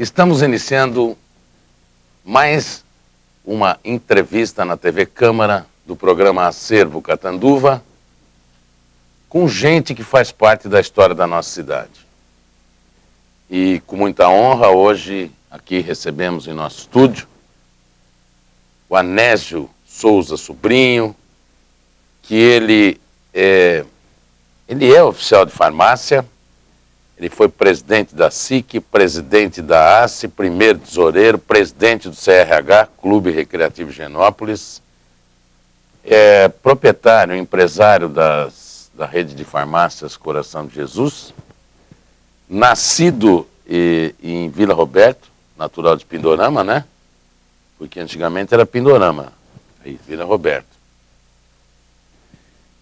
Estamos iniciando mais uma entrevista na TV Câmara do programa Acervo Catanduva com gente que faz parte da história da nossa cidade. E com muita honra, hoje aqui recebemos em nosso estúdio o Anésio Souza Sobrinho, que ele é oficial de farmácia. Ele foi presidente da SIC, presidente da ACE, primeiro tesoureiro, presidente do CRH, Clube Recreativo Higienópolis, é proprietário, empresário da rede de farmácias Coração de Jesus, nascido em Vila Roberto, natural de Pindorama, né? Porque antigamente era Pindorama, aí, Vila Roberto.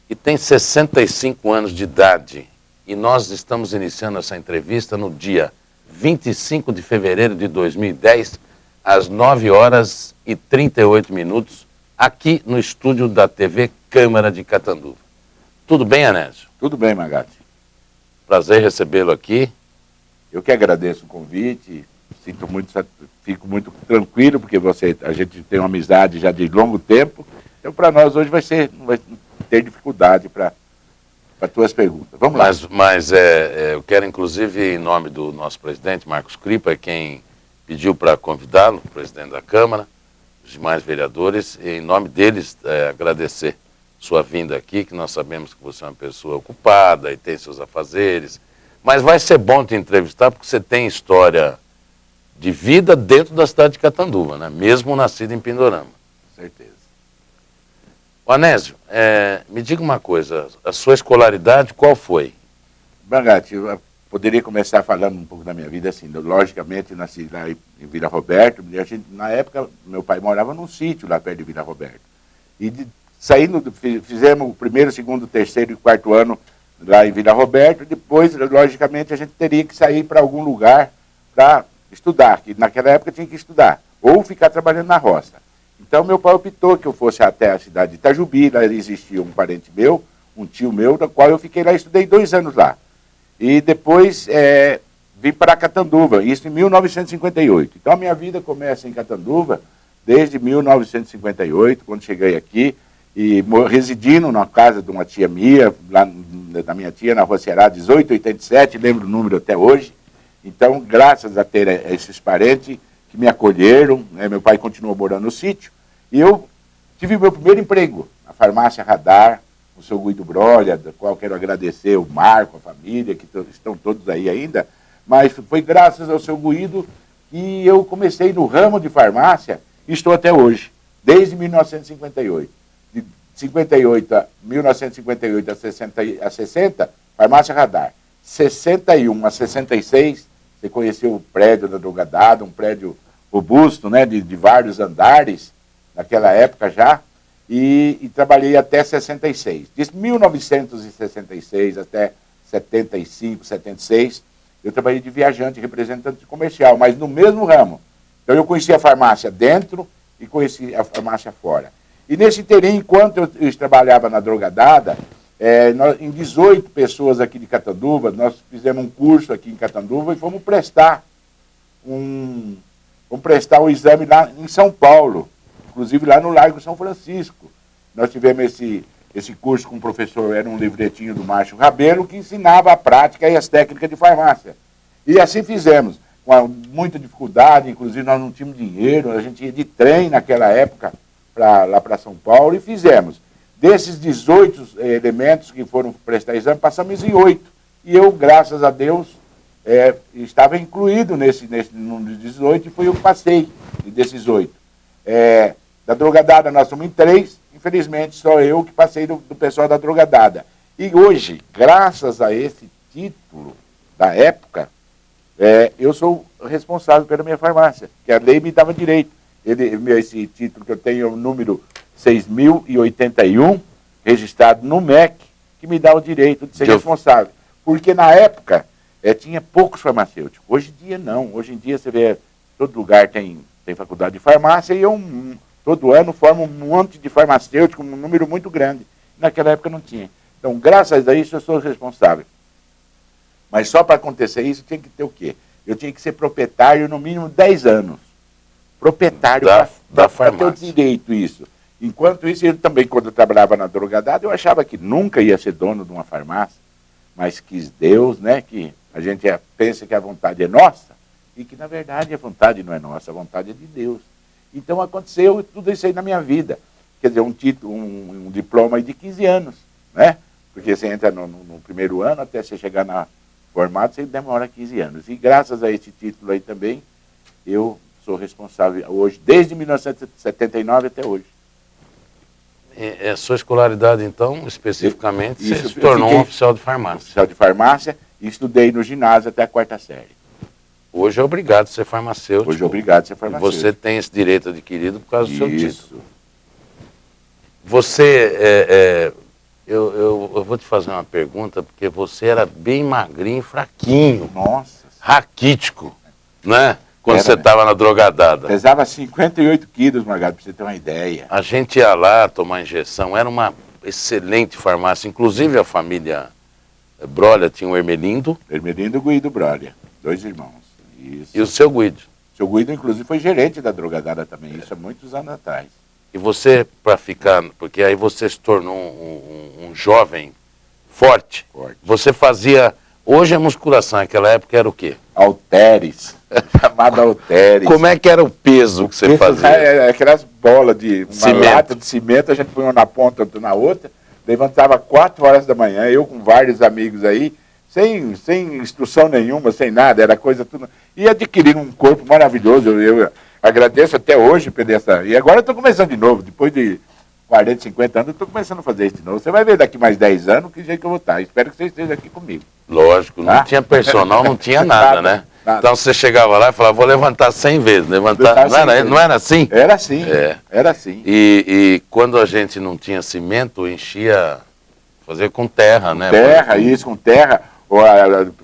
E tem 65 anos de idade. E nós estamos iniciando essa entrevista no dia 25 de fevereiro de 2010, às 9 horas e 38 minutos, aqui no estúdio da TV Câmara de Catanduva. Tudo bem, Anésio? Tudo bem, Magatti. Prazer recebê-lo aqui. Eu que agradeço o convite, fico muito tranquilo, porque a gente tem uma amizade já de longo tempo, então para nós hoje não vai ter dificuldade para tuas perguntas. Vamos lá. Mas eu quero, inclusive, em nome do nosso presidente, Marcos Cripa, quem pediu para convidá-lo, presidente da Câmara, os demais vereadores, e em nome deles agradecer sua vinda aqui, que nós sabemos que você é uma pessoa ocupada e tem seus afazeres, mas vai ser bom te entrevistar porque você tem história de vida dentro da cidade de Catanduva, né? Mesmo nascido em Pindorama. Com certeza. Anésio, me diga uma coisa, a sua escolaridade qual foi? Magatti, eu poderia começar falando um pouco da minha vida, assim, logicamente nasci lá em Vila Roberto, na época meu pai morava num sítio lá perto de Vila Roberto, e fizemos o primeiro, segundo, terceiro e quarto ano lá em Vila Roberto, depois, logicamente, a gente teria que sair para algum lugar para estudar, que naquela época tinha que estudar, ou ficar trabalhando na roça. Então, meu pai optou que eu fosse até a cidade de Itajubi. Lá existia um parente meu, um tio meu, da qual eu fiquei lá e estudei 2 anos lá. E depois vim para Catanduva, isso em 1958. Então, a minha vida começa em Catanduva desde 1958, quando cheguei aqui, e residindo na casa de uma tia minha, lá da minha tia, na Rua Ceará, 1887, lembro o número até hoje. Então, graças a ter esses parentes que me acolheram, né? Meu pai continuou morando no sítio, e eu tive meu primeiro emprego, na farmácia Radar, o seu Guido Brolha, do qual quero agradecer o Marco, a família, que estão todos aí ainda, mas foi graças ao seu Guido que eu comecei no ramo de farmácia e estou até hoje, desde 1958. De 1958 a 60, farmácia Radar. 61 a 66, você conheceu o prédio da Drogadada, um prédio robusto, né, de vários andares, naquela época já, e trabalhei até 66. De 1966 até 75, 76, eu trabalhei de viajante, representante comercial, mas no mesmo ramo. Então eu conheci a farmácia dentro e conheci a farmácia fora. E nesse inteirinho, enquanto eu trabalhava na Drogadada, em 18 pessoas aqui de Catanduva, nós fizemos um curso aqui em Catanduva e fomos prestar o exame lá em São Paulo, inclusive lá no Largo São Francisco. Nós tivemos esse curso com o professor, era um livretinho do Márcio Rabelo, que ensinava a prática e as técnicas de farmácia. E assim fizemos, com muita dificuldade, inclusive nós não tínhamos dinheiro, a gente ia de trem naquela época lá para São Paulo e fizemos. Desses 18 elementos que foram prestar exame, passamos em 8. E eu, graças a Deus, estava incluído nesse número de 18 e foi eu que passei desses 8. Da Drogadada nós somos em 3, infelizmente só eu que passei do pessoal da Drogadada. E hoje, graças a esse título da época, eu sou responsável pela minha farmácia, que a lei me dava direito. Esse título que eu tenho é o número 6.081, registrado no MEC, que me dá o direito de ser responsável. Porque na época tinha poucos farmacêuticos. Hoje em dia não. Hoje em dia você vê, todo lugar tem faculdade de farmácia e todo ano forma um monte de farmacêuticos, um número muito grande. Naquela época não tinha. Então, graças a isso, eu sou responsável. Mas só para acontecer isso, tinha que ter o quê? eu tinha que ser proprietário no mínimo 10 anos. Proprietário da para ter o farmácia. direito isso. Enquanto isso, eu também, quando eu trabalhava na drogadada, eu achava que nunca ia ser dono de uma farmácia, mas quis Deus, né, que a gente pensa que a vontade é nossa, e que, na verdade, a vontade não é nossa, a vontade é de Deus. Então, aconteceu tudo isso aí na minha vida. Quer dizer, um título, um diploma aí de 15 anos, né? Porque você entra no primeiro ano, até você chegar na formado, você demora 15 anos. E graças a esse título aí também, eu sou responsável hoje, desde 1979 até hoje. A sua escolaridade, então, especificamente, você Isso, se tornou um oficial de farmácia. Oficial de farmácia, e estudei no ginásio até a 4ª série. Hoje é obrigado a ser farmacêutico. Hoje é obrigado a ser farmacêutico. E você tem esse direito adquirido por causa do seu Isso. título. Você, eu vou te fazer uma pergunta, porque você era bem magrinho, fraquinho. Nossa. Raquítico, né? Quando Era, você né? estava na drogadada. Pesava 58 quilos, Margado, para você ter uma ideia. A gente ia lá tomar injeção, era uma excelente farmácia. Inclusive a família Brolha tinha o Hermelindo. Hermelindo e Guido Brolha, 2 irmãos. Isso. E o seu Guido. O seu Guido, inclusive, foi gerente da drogadada também, isso há muitos anos atrás. E você, para ficar, porque aí você se tornou um jovem forte. Você fazia, hoje a musculação, naquela época era o quê? Halteres, chamada halteres. Como é que era o peso que você fazia? Aquelas bolas de uma Cimento. lata de cimento, a gente põe uma na ponta, outra na outra, levantava 4 horas da manhã, eu com vários amigos aí, sem instrução nenhuma, sem nada, era coisa tudo. E adquiriram um corpo maravilhoso, eu agradeço até hoje por essa. E agora eu estou começando de novo, depois de 40, 50 anos, eu estou começando a fazer isso de novo. Você vai ver daqui mais 10 anos que jeito que eu vou estar. Espero que você esteja aqui comigo. Lógico, não tinha personal, não tinha nada, né? Nada. Então você chegava lá e falava, vou levantar 100 vezes. Levantar, não era assim? Era assim, era assim. E quando a gente não tinha cimento, enchia, fazia com terra, né? Terra, isso, com terra. Ou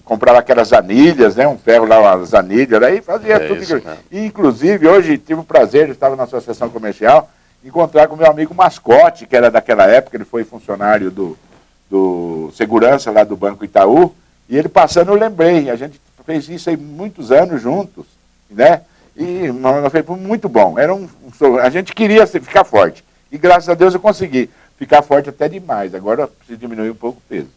comprava aquelas anilhas, né? Um ferro lá, umas anilhas, aí fazia tudo. Isso, e, inclusive, hoje tive o prazer, eu estava na associação comercial, encontrar com meu amigo Mascote, que era daquela época, ele foi funcionário do segurança lá do Banco Itaú, e ele passando eu lembrei, a gente fez isso aí muitos anos juntos, né? E foi muito bom. A gente queria ficar forte. E graças a Deus eu consegui ficar forte até demais. Agora preciso diminuir um pouco o peso.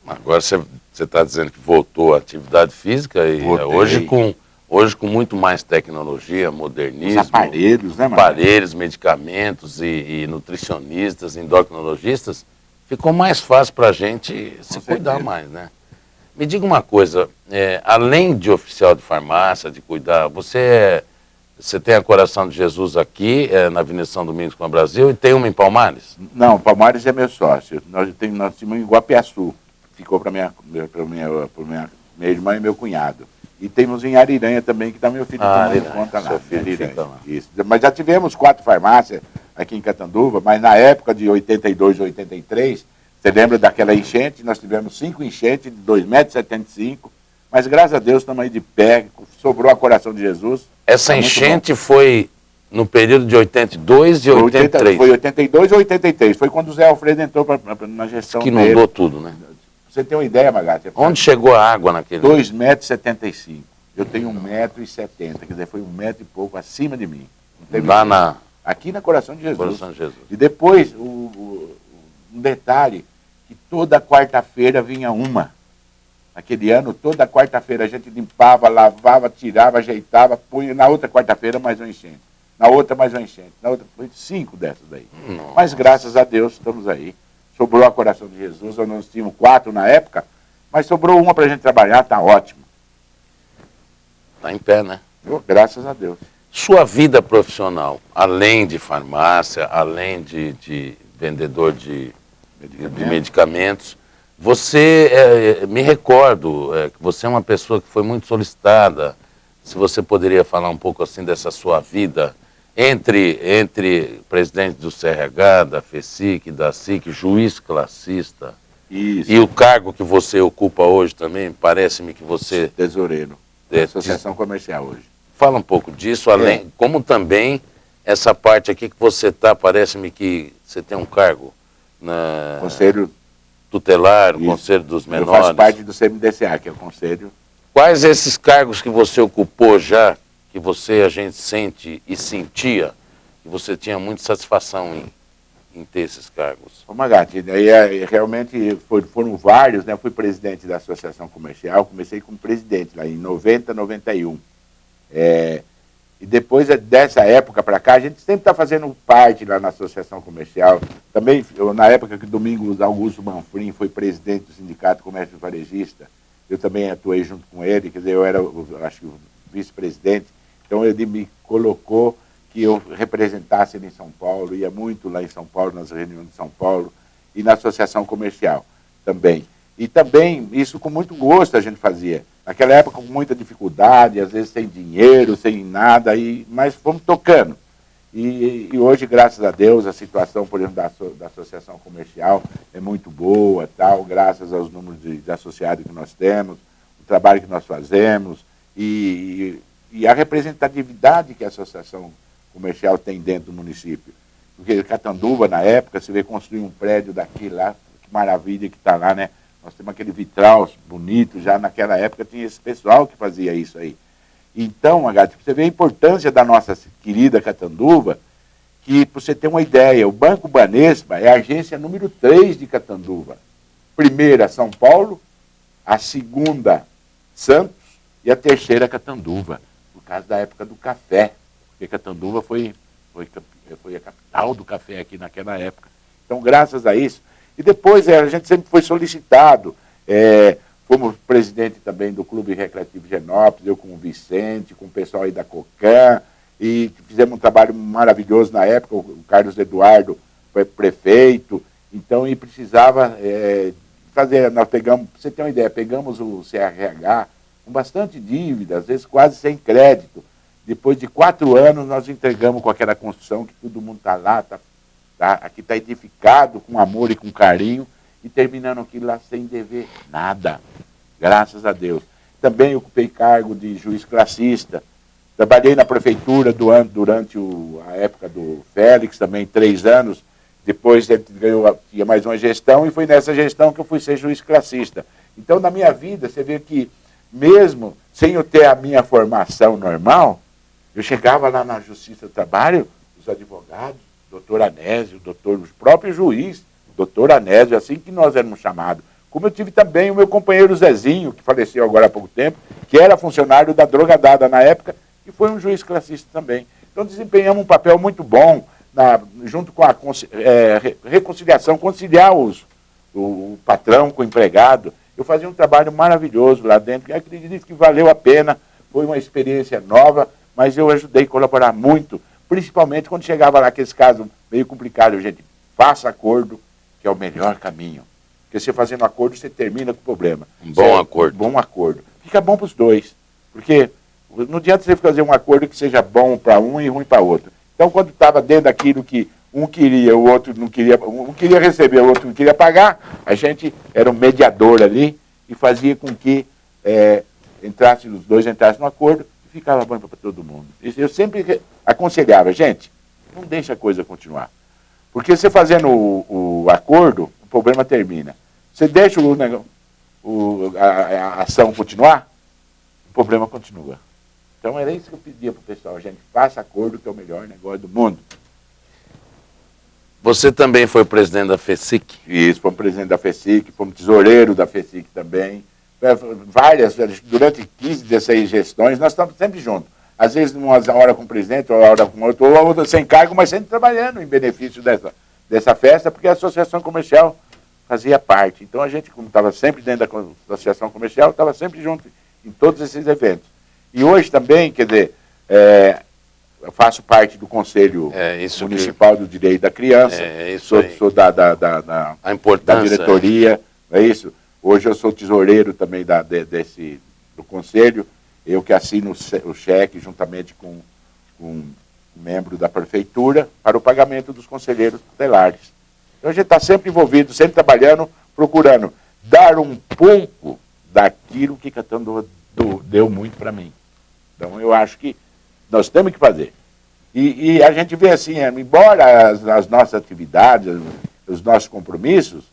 Agora você está dizendo que voltou à atividade física e hoje com muito mais tecnologia, modernismo, os aparelhos, né, aparelhos, medicamentos e nutricionistas, endocrinologistas, ficou mais fácil para a gente se cuidar mais, né? Me diga uma coisa, além de oficial de farmácia, de cuidar, você tem a Coração de Jesus aqui, na Avenida São Domingos com a Brasil, e tem uma em Palmares? Não, Palmares é meu sócio. Nós tínhamos em Guapiaçu. Ficou para minha irmã e meu cunhado. E temos em Ariranha também, que está meu filho tomando conta lá. Isso. Mas já tivemos 4 farmácias aqui em Catanduva, mas na época de 82, 83, você lembra daquela enchente? Nós tivemos 5 enchentes de 2,75 m, mas graças a Deus estamos aí de pé, sobrou a Coração de Jesus. Essa enchente foi no período de 82 e 83? Foi 82 ou 83, foi quando o Zé Alfredo entrou na gestão dele. Que inundou tudo, né? Você tem uma ideia, Magatti? Onde chegou a água naquele? 2,75 m. Eu tenho 1,70 m, quer dizer, foi 1 metro e pouco acima de mim. Aqui na Coração de Jesus. Coração de Jesus. E depois, um detalhe, que toda quarta-feira vinha uma. Naquele ano, toda quarta-feira a gente limpava, lavava, tirava, ajeitava, punha na outra quarta-feira mais uma enchente. Na outra mais uma enchente. Na outra, foi 5 dessas daí. Nossa. Mas graças a Deus estamos aí. Sobrou a Coração de Jesus, nós tínhamos 4 na época, mas sobrou uma para a gente trabalhar, está ótimo. Está em pé, né? Graças a Deus. Sua vida profissional, além de farmácia, além de vendedor de medicamentos, você, me recordo, que você é uma pessoa que foi muito solicitada. Se você poderia falar um pouco assim dessa sua vida, entre presidente do CRH, da FECIC, da SIC, juiz classista, isso. E o cargo que você ocupa hoje também, parece-me que você... Tesoureiro da Associação Comercial hoje. Fala um pouco disso, além, como também essa parte aqui que você está, parece-me que você tem um cargo na... Conselho tutelar, o Conselho dos Menores. Eu faço parte do CMDCA, que é o Conselho Quais esses cargos que você ocupou já, que a gente sente e sentia, que você tinha muita satisfação em ter esses cargos? Ô Magatti, realmente foram vários, né? Eu fui presidente da Associação Comercial, comecei como presidente lá em 90, 91. E depois dessa época para cá, a gente sempre está fazendo parte lá na Associação Comercial. Também, na época que o Domingos Augusto Manfrim foi presidente do Sindicato Comércio Varejista, eu também atuei junto com ele, quer dizer, eu era, acho que, vice-presidente. Então ele me colocou que eu representasse ele em São Paulo, ia muito lá em São Paulo, nas reuniões de São Paulo, e na Associação Comercial também. E também, isso com muito gosto a gente fazia. Naquela época, com muita dificuldade, às vezes sem dinheiro, sem nada, mas fomos tocando. E hoje, graças a Deus, a situação, por exemplo, da Associação Comercial é muito boa, tal, graças aos números de associados que nós temos, o trabalho que nós fazemos, e a representatividade que a Associação Comercial tem dentro do município. Porque Catanduva, na época, você vê construir um prédio daqui lá, que maravilha que está lá, né? Nós temos aquele vitral bonito, já naquela época tinha esse pessoal que fazia isso aí. Então, Magatti, você vê a importância da nossa querida Catanduva, que, para você ter uma ideia, o Banco Banespa é a agência número 3 de Catanduva. Primeira, São Paulo, a segunda, Santos, e a terceira, Catanduva, por causa da época do café, porque Catanduva foi a capital do café aqui naquela época. Então, graças a isso. E depois a gente sempre foi solicitado, fomos presidente também do Clube Recreativo Genópolis, eu com o Vicente, com o pessoal aí da Cocan, e fizemos um trabalho maravilhoso na época, o Carlos Eduardo foi prefeito, então, e precisava fazer, nós pegamos, pra você ter uma ideia, pegamos o CRH com bastante dívida, às vezes quase sem crédito. Depois de 4 anos, nós entregamos com aquela construção que todo mundo está lá, aqui está edificado com amor e com carinho, e terminando aquilo lá sem dever nada, graças a Deus. Também ocupei cargo de juiz classista, trabalhei na prefeitura durante a época do Félix, também 3 anos, depois tinha mais uma gestão, e foi nessa gestão que eu fui ser juiz classista. Então, na minha vida, você vê que, mesmo sem eu ter a minha formação normal, eu chegava lá na Justiça do Trabalho, os advogados, doutor Anésio, o próprio juiz, doutor Anésio, assim que nós éramos chamados. Como eu tive também o meu companheiro Zezinho, que faleceu agora há pouco tempo, que era funcionário da Drogadada na época, e foi um juiz classista também. Então desempenhamos um papel muito bom, junto com a reconciliação, conciliar o patrão com o empregado. Eu fazia um trabalho maravilhoso lá dentro, e acredito que valeu a pena, foi uma experiência nova, mas eu ajudei a colaborar muito, principalmente quando chegava lá aqueles casos meio complicados, gente, faça acordo, que é o melhor caminho. Porque você fazendo acordo, você termina com o problema. Um bom acordo. Um bom acordo. Fica bom para os dois, porque não adianta você fazer um acordo que seja bom para um e ruim para outro. Então, quando estava dentro daquilo que um queria, o outro não queria, um queria receber, o outro não queria pagar, a gente era um mediador ali e fazia com que os dois entrassem no acordo e ficava bom para todo mundo. Eu sempre aconselhava, gente, não deixa a coisa continuar. Porque você fazendo o acordo, o problema termina. Você deixa a ação continuar, o problema continua. Então era isso que eu pedia para o pessoal, gente, faça acordo que é o melhor negócio do mundo. Você também foi presidente da FECIC? Isso, fomos presidente da FECIC, fomos tesoureiro da FECIC também. Durante 15, 16 gestões, nós estamos sempre juntos. Às vezes, uma hora com o presidente, uma hora com outro, ou outra sem cargo, mas sempre trabalhando em benefício dessa festa, porque a Associação Comercial fazia parte. Então, a gente, como estava sempre dentro da Associação Comercial, estava sempre junto em todos esses eventos. E hoje também, quer dizer, eu faço parte do Conselho Municipal do Direito da Criança, sou da diretoria, é isso? Hoje eu sou tesoureiro também do Conselho, eu que assino o cheque juntamente com um membro da prefeitura para o pagamento dos conselheiros tutelares. Então a gente está sempre envolvido, sempre trabalhando, procurando dar um pouco daquilo que Catanduva deu muito para mim. Então eu acho que nós temos que fazer. E a gente vê assim, embora as nossas atividades, os nossos compromissos,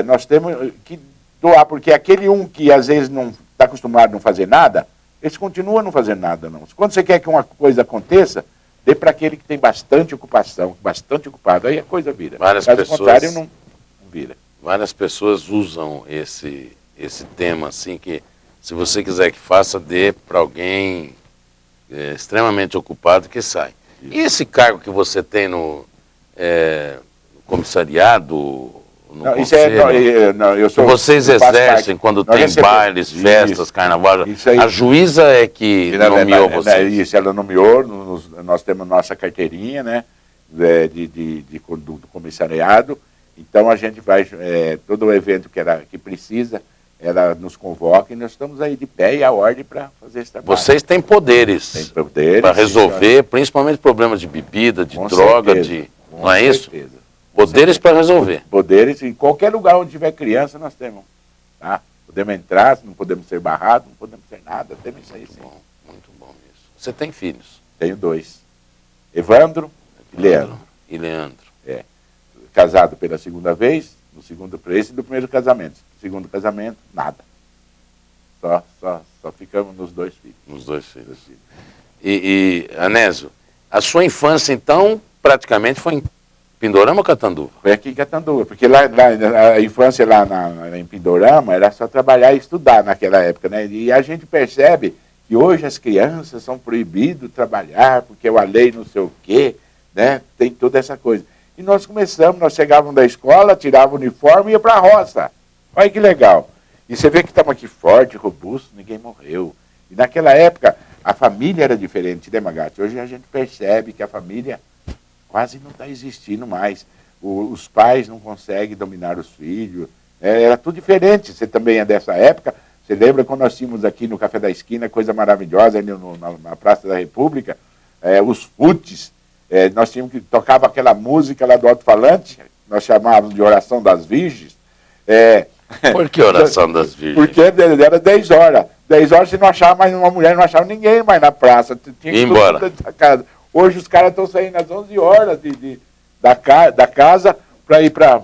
nós temos que doar, porque aquele que às vezes não está acostumado a não fazer nada, eles continuam não fazendo nada, não. Quando você quer que uma coisa aconteça, dê para aquele que tem bastante ocupação, bastante ocupado, aí a coisa vira. Caso contrário, não vira. Várias pessoas usam esse tema, assim, que se você quiser que faça, dê para alguém extremamente ocupado que sai. Isso. E esse cargo que você tem no comissariado, no conselho, que vocês exercem quando tem bailes, festas, carnaval, a juíza é que nomeou vocês? Isso, ela nomeou, nós temos nossa carteirinha, né, do comissariado, então a gente vai, todo o evento que precisa, ela nos convoca e nós estamos aí de pé e a ordem para fazer esse trabalho. Vocês têm poderes, para resolver, principalmente problemas de bebida, de droga, não é isso? Poderes para resolver. Poderes, em qualquer lugar onde tiver criança nós temos. Tá? Podemos entrar, não podemos ser barrados, não podemos ser nada, temos isso aí sim. Muito bom isso. Você tem filhos? Tenho 2. Evandro e Leandro. E Leandro. Casado pela segunda vez, esse do primeiro casamento. Segundo casamento, nada. Só ficamos nos 2 filhos. Nos 2 filhos. E Anésio, a sua infância, então, praticamente foi em Pindorama ou Catanduva? Foi aqui em Catanduva, porque lá a infância lá em Pindorama era só trabalhar e estudar naquela época, né? E a gente percebe que hoje as crianças são proibidas de trabalhar, porque a lei não sei o quê, né? Tem toda essa coisa. E nós chegávamos da escola, tirava o uniforme e ia para a roça. Olha que legal. E você vê que estamos aqui forte, robusto, ninguém morreu. E naquela época, a família era diferente, né, Magatti? Hoje a gente percebe que a família quase não está existindo mais. Os pais não conseguem dominar os filhos. Era tudo diferente. Você também é dessa época. Você lembra quando nós tínhamos aqui no Café da Esquina, coisa maravilhosa, ali na Praça da República, os futes. Nós tínhamos que tocava aquela música lá do alto-falante, nós chamávamos de Oração das Virgens. Por que Oração das Virgens? Porque era 10 horas. 10 horas você não achava mais uma mulher, não achava ninguém mais na praça. Tinha que ir embora. Casa. Hoje os caras estão saindo às 11 horas da casa para ir para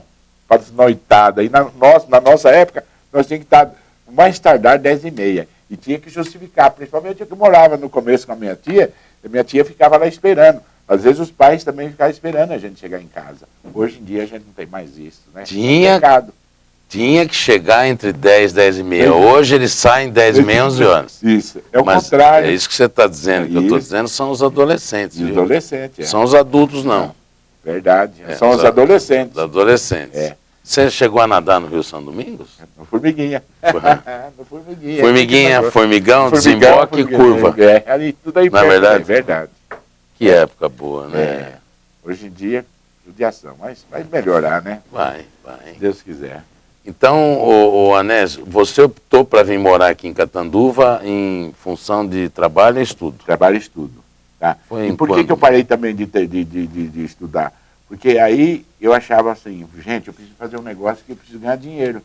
as noitadas. E na nossa época, nós tínhamos que estar mais tardar 10h30. E tinha que justificar, principalmente eu que morava no começo com a minha tia ficava lá esperando. Às vezes os pais também ficavam esperando a gente chegar em casa. Hoje em dia a gente não tem mais isso, né? Tinha que chegar entre 10 e 10h30. Hoje eles saem 10h30, 11 horas. Isso, é o Mas contrário. É isso que você está dizendo. O que eu estou dizendo são os adolescentes. Os adolescentes, São os adultos, não. Verdade, são os adolescentes. Os adolescentes. Você chegou a nadar no Rio São Domingos? No Formiguinha. No Formiguinha. Formigão, desemboque e curva. Ali, tudo aí não é verdade? É verdade. Que época boa, né? Hoje em dia, judiação. Mas vai melhorar, né? Vai. Se Deus quiser. Então, o Anésio, você optou para vir morar aqui em Catanduva em função de trabalho e estudo? Trabalho e estudo. Tá? E por que eu parei também de estudar? Porque aí eu achava assim, gente, eu preciso fazer um negócio que eu preciso ganhar dinheiro.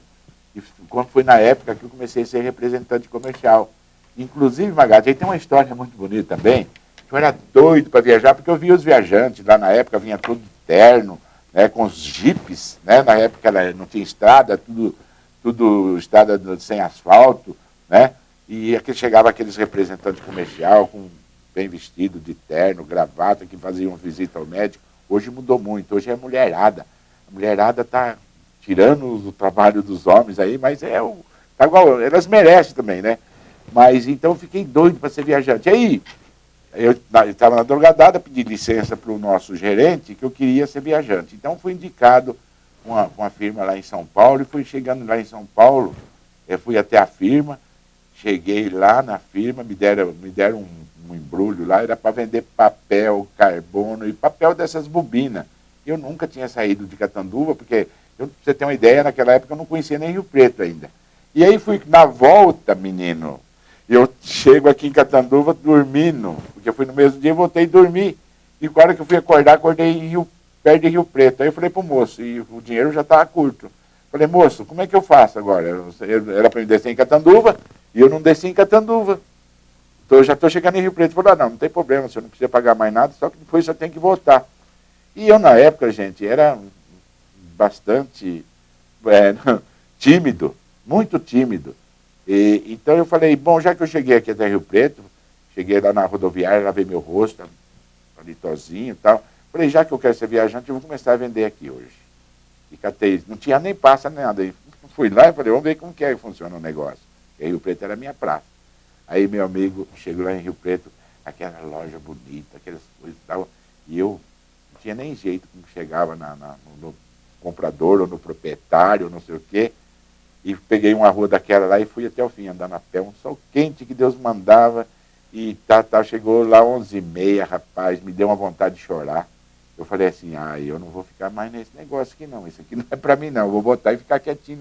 E quando foi na época que eu comecei a ser representante comercial. Inclusive, Magatti, aí tem uma história muito bonita também. Eu era doido para viajar, porque eu via os viajantes, lá na época vinha tudo terno, né, com os jipes, né, na época ela não tinha estrada, tudo estrada sem asfalto, né, e aqui chegava aqueles representantes comerciais, bem vestido, de terno, gravata, que faziam visita ao médico. Hoje mudou muito, hoje é a mulherada. A mulherada está tirando o trabalho dos homens aí, mas tá igual, elas merecem também, né. Mas então eu fiquei doido para ser viajante. Aí, eu estava na Drogadada, pedi licença para o nosso gerente, que eu queria ser viajante. Então fui indicado com uma firma lá em São Paulo, e fui chegando lá em São Paulo, fui até a firma, cheguei lá na firma, me deram um embrulho lá, era para vender papel, carbono e papel dessas bobinas. Eu nunca tinha saído de Catanduva, porque, pra você ter uma ideia, naquela época eu não conhecia nem Rio Preto ainda. E aí fui na volta, menino, eu chego aqui em Catanduva dormindo, porque eu fui no mesmo dia e voltei a dormir. E na hora que eu fui acordar, acordei perto de Rio Preto. Aí eu falei pro moço, e o dinheiro já estava curto. Falei, moço, como é que eu faço agora? Era para me descer em Catanduva, e eu não desci em Catanduva. Então eu já estou chegando em Rio Preto. Falei, não tem problema, você não precisa pagar mais nada, só que depois você tem que voltar. E eu, na época, gente, era bastante tímido, muito tímido. Então eu falei, bom, já que eu cheguei aqui até Rio Preto, cheguei lá na rodoviária, lavei meu rosto, palitozinho e tal. Falei, já que eu quero ser viajante, eu vou começar a vender aqui hoje. E catei, não tinha nem passa, nem nada. E fui lá e falei, vamos ver como que é que funciona o negócio. E Rio Preto era a minha praça. Aí meu amigo chegou lá em Rio Preto, aquela loja bonita, aquelas coisas e tal. E eu não tinha nem jeito como chegava no comprador ou no proprietário, não sei o quê. E peguei uma rua daquela lá e fui até o fim, andando a pé, um sol quente que Deus mandava. E chegou lá 11h30, rapaz, me deu uma vontade de chorar. Eu falei assim, eu não vou ficar mais nesse negócio aqui não, isso aqui não é para mim não, eu vou voltar e ficar quietinho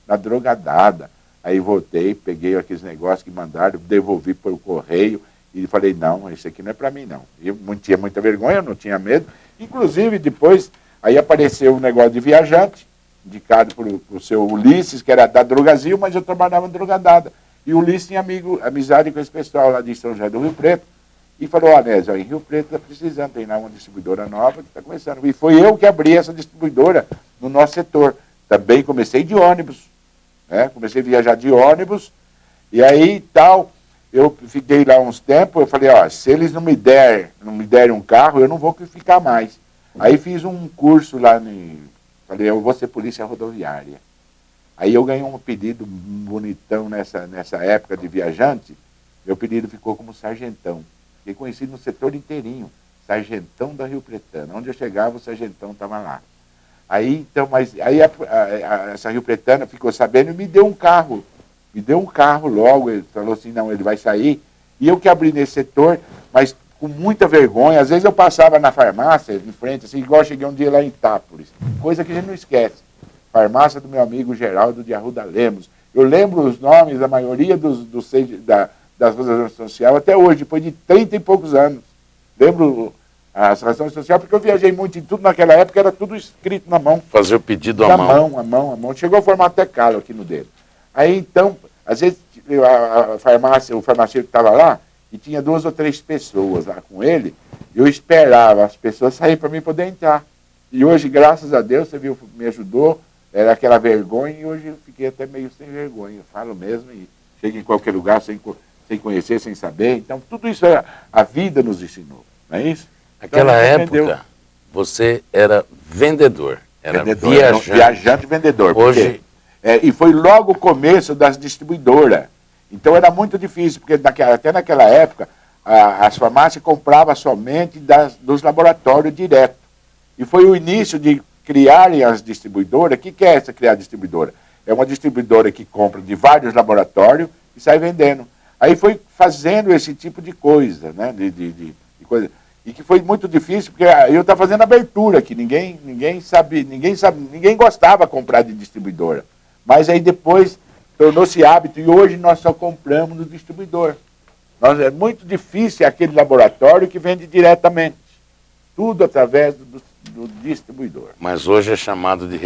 na drogadada. Aí voltei, peguei aqueles negócios que mandaram, devolvi por correio e falei, não, isso aqui não é para mim não. Eu não tinha muita vergonha, eu não tinha medo. Inclusive, depois, aí apareceu um negócio de viajante, indicado por o seu Ulisses, que era da Drogazil, mas eu trabalhava em Drogadada. E o Ulisses tinha amizade com esse pessoal lá de São José do Rio Preto. E falou, Nésio, em Rio Preto está precisando, tem lá uma distribuidora nova que está começando. E foi eu que abri essa distribuidora no nosso setor. Também comecei de ônibus, né? Comecei a viajar de ônibus. E aí, eu fiquei lá uns tempos, eu falei, se eles não me derem um carro, eu não vou ficar mais. Aí fiz um curso lá, falei, eu vou ser polícia rodoviária. Aí eu ganhei um pedido bonitão nessa época de viajante, meu pedido ficou como sargentão. Fiquei conhecido no setor inteirinho, sargentão da Rio Pretana. Onde eu chegava, o sargentão estava lá. Aí, essa Rio Pretana ficou sabendo e me deu um carro. Me deu um carro logo, ele falou assim, não, ele vai sair. E eu que abri nesse setor, mas com muita vergonha. Às vezes eu passava na farmácia, em frente, assim, igual eu cheguei um dia lá em Itápolis. Coisa que a gente não esquece. Farmácia do meu amigo Geraldo de Arruda Lemos. Eu lembro os nomes da maioria das razões sociais até hoje, depois de 30 e poucos anos. Lembro as razões sociais, porque eu viajei muito em tudo naquela época, era tudo escrito na mão. Fazer o pedido à mão. À mão. Chegou a formar até calo aqui no dedo. Aí então, às vezes, o farmacêutico estava lá e tinha 2 ou 3 pessoas lá com ele, eu esperava as pessoas saírem para mim poder entrar. E hoje, graças a Deus, você viu, me ajudou, era aquela vergonha, e hoje eu fiquei até meio sem vergonha. Eu falo mesmo e chego em qualquer lugar sem conhecer, sem saber. Então, tudo isso a vida nos ensinou, não é isso? Naquela época, você era vendedor, era viajante vendedor. Hoje... e foi logo o começo das distribuidoras. Então, era muito difícil, porque até naquela época, as farmácias compravam somente dos laboratórios direto. E foi o início de criarem as distribuidoras. O que é essa criar distribuidora? É uma distribuidora que compra de vários laboratórios e sai vendendo. Aí foi fazendo esse tipo de coisa, né? De coisa. E que foi muito difícil, porque eu estava fazendo abertura aqui, ninguém gostava de comprar de distribuidora. Mas aí depois tornou-se hábito e hoje nós só compramos no distribuidor. É muito difícil aquele laboratório que vende diretamente. Tudo através do distribuidor. Mas hoje é chamado de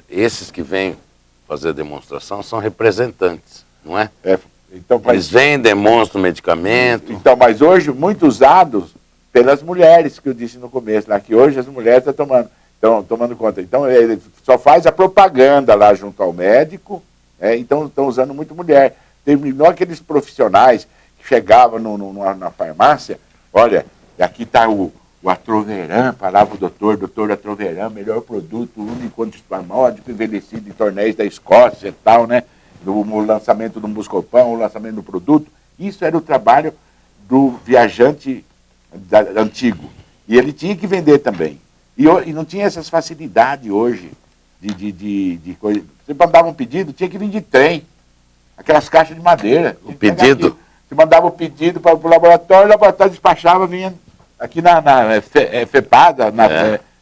esses que vêm fazer a demonstração são representantes, não é? Então, eles vêm, demonstram medicamento. Então, mas hoje muito usados pelas mulheres, que eu disse no começo, lá, que hoje as mulheres estão tomando conta. Então, ele só faz a propaganda lá junto ao médico, então estão usando muito mulher. Terminou aqueles profissionais que chegavam na farmácia, olha, aqui está o Atroveran, falava o doutor Atroveran, melhor produto, único antispasmódico, envelhecido em tornéis da Escócia e tal, né? No lançamento do Buscopan, o lançamento do produto. Isso era o trabalho do viajante antigo. E ele tinha que vender também. E não tinha essas facilidades hoje de coisa. Você mandava um pedido, tinha que vir de trem. Aquelas caixas de madeira. O pedido? Você mandava o pedido para o laboratório despachava, vinha aqui na FEPADA,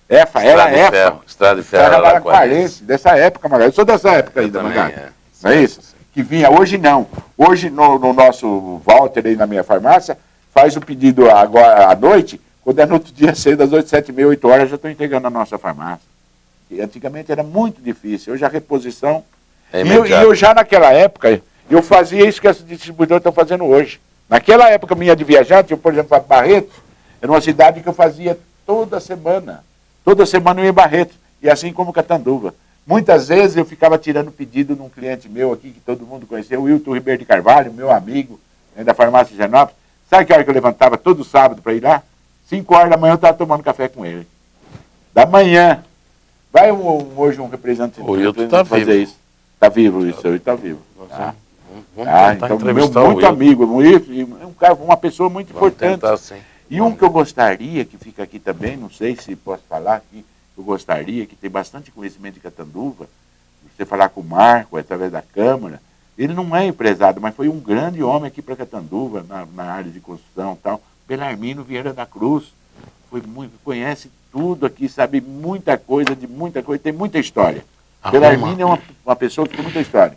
EFA, era EFA. Estrada de Ferro, Araquarense, dessa época, Magalhães. Eu sou dessa época ainda, Magalhães. Não é isso? Que vinha, hoje não. Hoje, no nosso Walter, aí na minha farmácia, faz o pedido agora à noite, quando é no outro dia cedo, às 8, 7h30, 8 horas, já estou entregando na nossa farmácia. E antigamente era muito difícil. Hoje a reposição... E eu já naquela época, eu fazia isso que esses distribuidores estão fazendo hoje. Naquela época minha de viajante, eu, por exemplo, Barretos, era uma cidade que eu fazia toda semana. Toda semana eu ia em Barretos. E assim como Catanduva. Muitas vezes eu ficava tirando pedido num cliente meu aqui, que todo mundo conheceu, o Wilton Ribeiro de Carvalho, meu amigo, da farmácia Higienópolis. Sabe que hora que eu levantava todo sábado para ir lá? 5 horas da manhã eu estava tomando café com ele. Da manhã. Vai hoje um representante o Wilton tá fazer vivo. isso. Está vivo, isso aí está vivo. Tá? Vamos tentar Então, entrevistar meu o muito Wilton. amigo, um cara, uma pessoa muito Vamos importante. tentar, sim. E um que eu gostaria, que fica aqui também, não sei se posso falar aqui, eu gostaria, que tem bastante conhecimento de Catanduva, você falar com o Marco, através da Câmara, ele não é empresário, mas foi um grande homem aqui para Catanduva, na área de construção e tal, Belarmino Vieira da Cruz, conhece tudo aqui, sabe muita coisa, tem muita história. Belarmino é uma pessoa que tem muita história.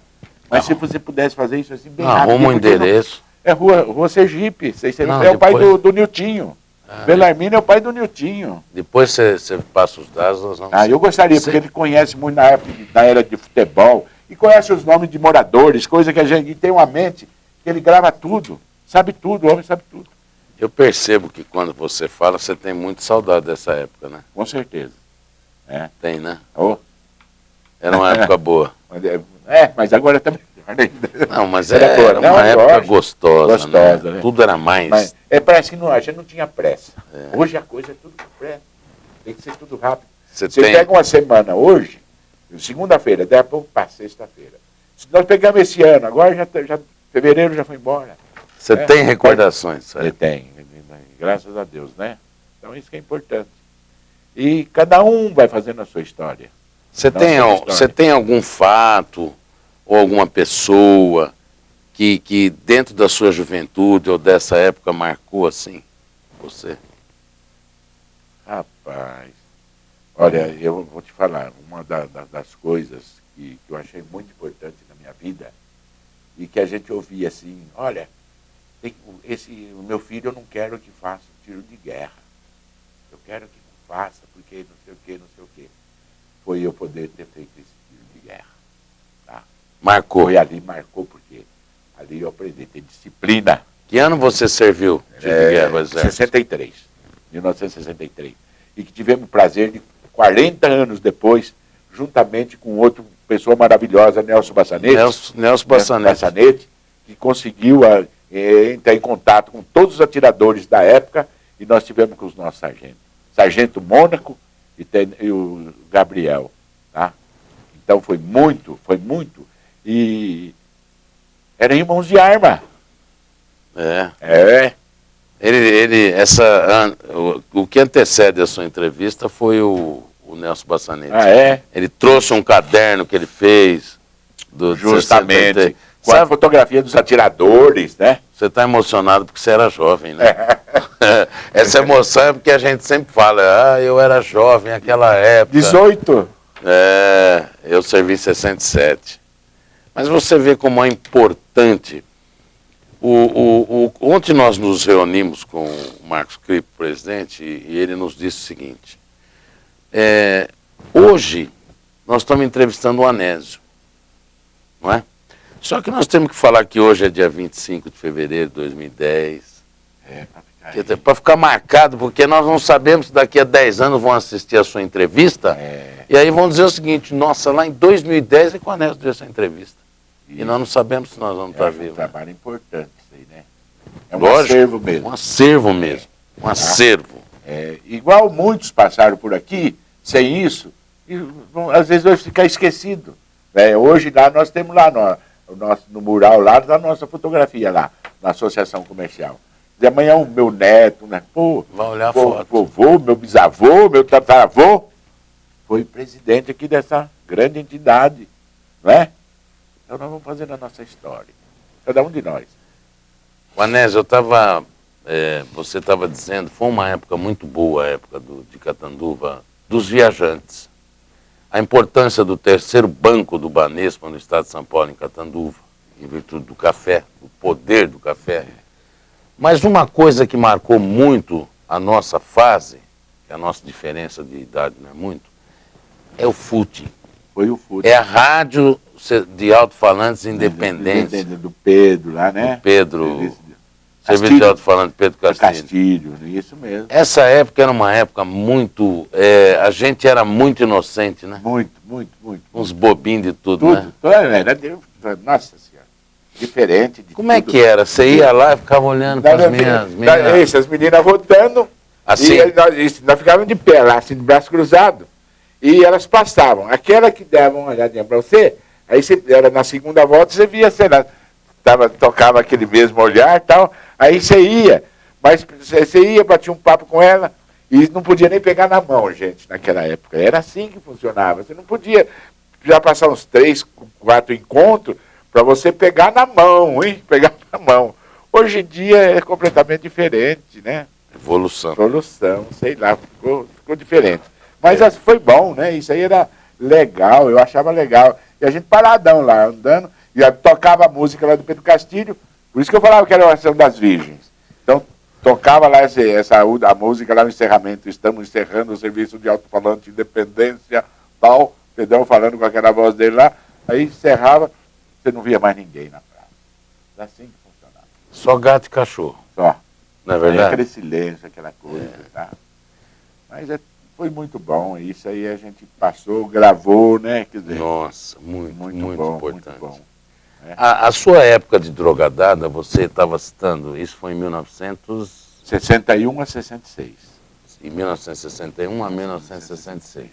Mas se você pudesse fazer isso assim, bem rápido. Arruma um endereço. É rua Sergipe, Não, é o pai depois- do Niltinho. Belarmino é o pai do Niltinho. Depois você passa os dados, nós vamos... Eu gostaria, porque ele conhece muito na era de futebol, e conhece os nomes de moradores, coisa que a gente tem uma mente, que ele grava tudo, sabe tudo, o homem sabe tudo. Eu percebo que quando você fala, você tem muito saudade dessa época, né? Com certeza. Tem, né? Oh. Era uma época boa. Mas agora também. Não, mas Era boa. era Não, uma eu época acho. gostosa, Gostosa, né? Tudo era mais... Mas parece que a gente não tinha pressa. Hoje a coisa é tudo com pressa. Tem que ser tudo rápido. Você pega uma semana hoje, segunda-feira, daí a pouco para sexta-feira. Se nós pegamos esse ano, agora já fevereiro já foi embora. Você tem recordações, sabe? Tem, graças a Deus, né? Então isso que é importante. E cada um vai fazendo a sua história. Você tem algum fato ou alguma pessoa que dentro da sua juventude ou dessa época marcou assim você? Rapaz, olha, eu vou te falar, uma das coisas que eu achei muito importante na minha vida e que a gente ouvia assim, olha, o meu filho eu não quero que faça tiro de guerra. Eu quero que não faça, porque não sei o quê, não sei o quê. Foi eu poder ter feito esse tiro de guerra. Tá? Marcou. Foi ali, marcou, porque ali eu aprendi a ter disciplina. Que ano você serviu tiro de guerra ao exército? 63, 1963. E que tivemos o prazer de, 40 anos depois, juntamente com outra pessoa maravilhosa, Nelson Bassanete. Nelson Bassanete. Que conseguiu entrar em contato com todos os atiradores da época, e nós tivemos com os nossos sargentos. Sargento Mônaco e o Gabriel. Tá? Então foi muito. E eram irmãos de arma. O que antecede a sua entrevista foi o Nelson Bassanete. Ele trouxe um caderno que ele fez. Justamente. Com a fotografia dos atiradores, né? Você está emocionado porque você era jovem, né? Essa emoção é porque a gente sempre fala, eu era jovem naquela época. 18? Eu servi em 67. Mas você vê como é importante. Ontem nós nos reunimos com o Marcos Cripo, presidente, e ele nos disse o seguinte. Hoje nós estamos entrevistando o Anésio, não é? Só que nós temos que falar que hoje é dia 25 de fevereiro de 2010. Para ficar marcado, porque nós não sabemos se daqui a 10 anos vão assistir a sua entrevista. E aí vão dizer o seguinte, nossa, lá em 2010 é que o Anésio deu essa entrevista. E nós não sabemos se nós vamos estar vivos. É um trabalho importante isso aí, né? É um acervo mesmo. Um acervo mesmo. Um acervo. Igual muitos passaram por aqui, sem isso, e às vezes vai ficar esquecido. Hoje lá nós temos lá no mural lá da nossa fotografia lá, na Associação Comercial. E amanhã o meu neto, né? Vai olhar a foto. Vovô, meu bisavô, meu tataravô, foi presidente aqui dessa grande entidade, não é? Então nós vamos fazer a nossa história, cada um de nós. Anésio, você estava dizendo, foi uma época muito boa, a época de Catanduva, dos viajantes. A importância do terceiro banco do Banespa no estado de São Paulo, em Catanduva, em virtude do café, do poder do café. Mas uma coisa que marcou muito a nossa fase, que a nossa diferença de idade não é muito, é o FUT. Foi o FUT. É a rádio de alto-falantes independentes. Do Pedro lá, né? Do Pedro. Serviço de alto-falante Pedro Castilho. Castilho, isso mesmo. Essa época era uma época muito... a gente era muito inocente, né? Muito, muito, muito. Uns bobinhos de tudo, né? Nossa Senhora. Diferente de Como é que era? Você ia lá e ficava olhando para as meninas? Essas meninas votando. Assim? E nós ficávamos de pé lá, assim, de braço cruzado. E elas passavam. Aquela que dava uma olhadinha para você, aí você, era na segunda volta, você via, sei lá, tocava aquele mesmo olhar e tal, aí você ia, mas você ia, batia um papo com ela, e não podia nem pegar na mão, gente, naquela época. Era assim que funcionava. Você não podia já passar uns 3, 4 encontros para você pegar na mão, hein? Pegar na mão. Hoje em dia é completamente diferente, né? Evolução, sei lá, ficou diferente. Mas foi bom, né? Isso aí era legal, eu achava legal. E a gente paradão lá, andando, e tocava a música lá do Pedro Castilho, por isso que eu falava que era a oração das virgens. Então, tocava lá a música lá no encerramento, estamos encerrando o serviço de alto-falante Independência, tal, Pedrão falando com aquela voz dele lá, aí encerrava, você não via mais ninguém na praça. Era assim que funcionava. Só gato e cachorro. Só. Não é verdade? Aquele silêncio, aquela coisa, tá? Mas foi muito bom, isso aí a gente passou, gravou, né? Quer dizer, nossa, muito bom, importante. Muito bom. A sua época de drogadada, você estava citando, isso foi em 1961 a 66. Em 1961 a 1966.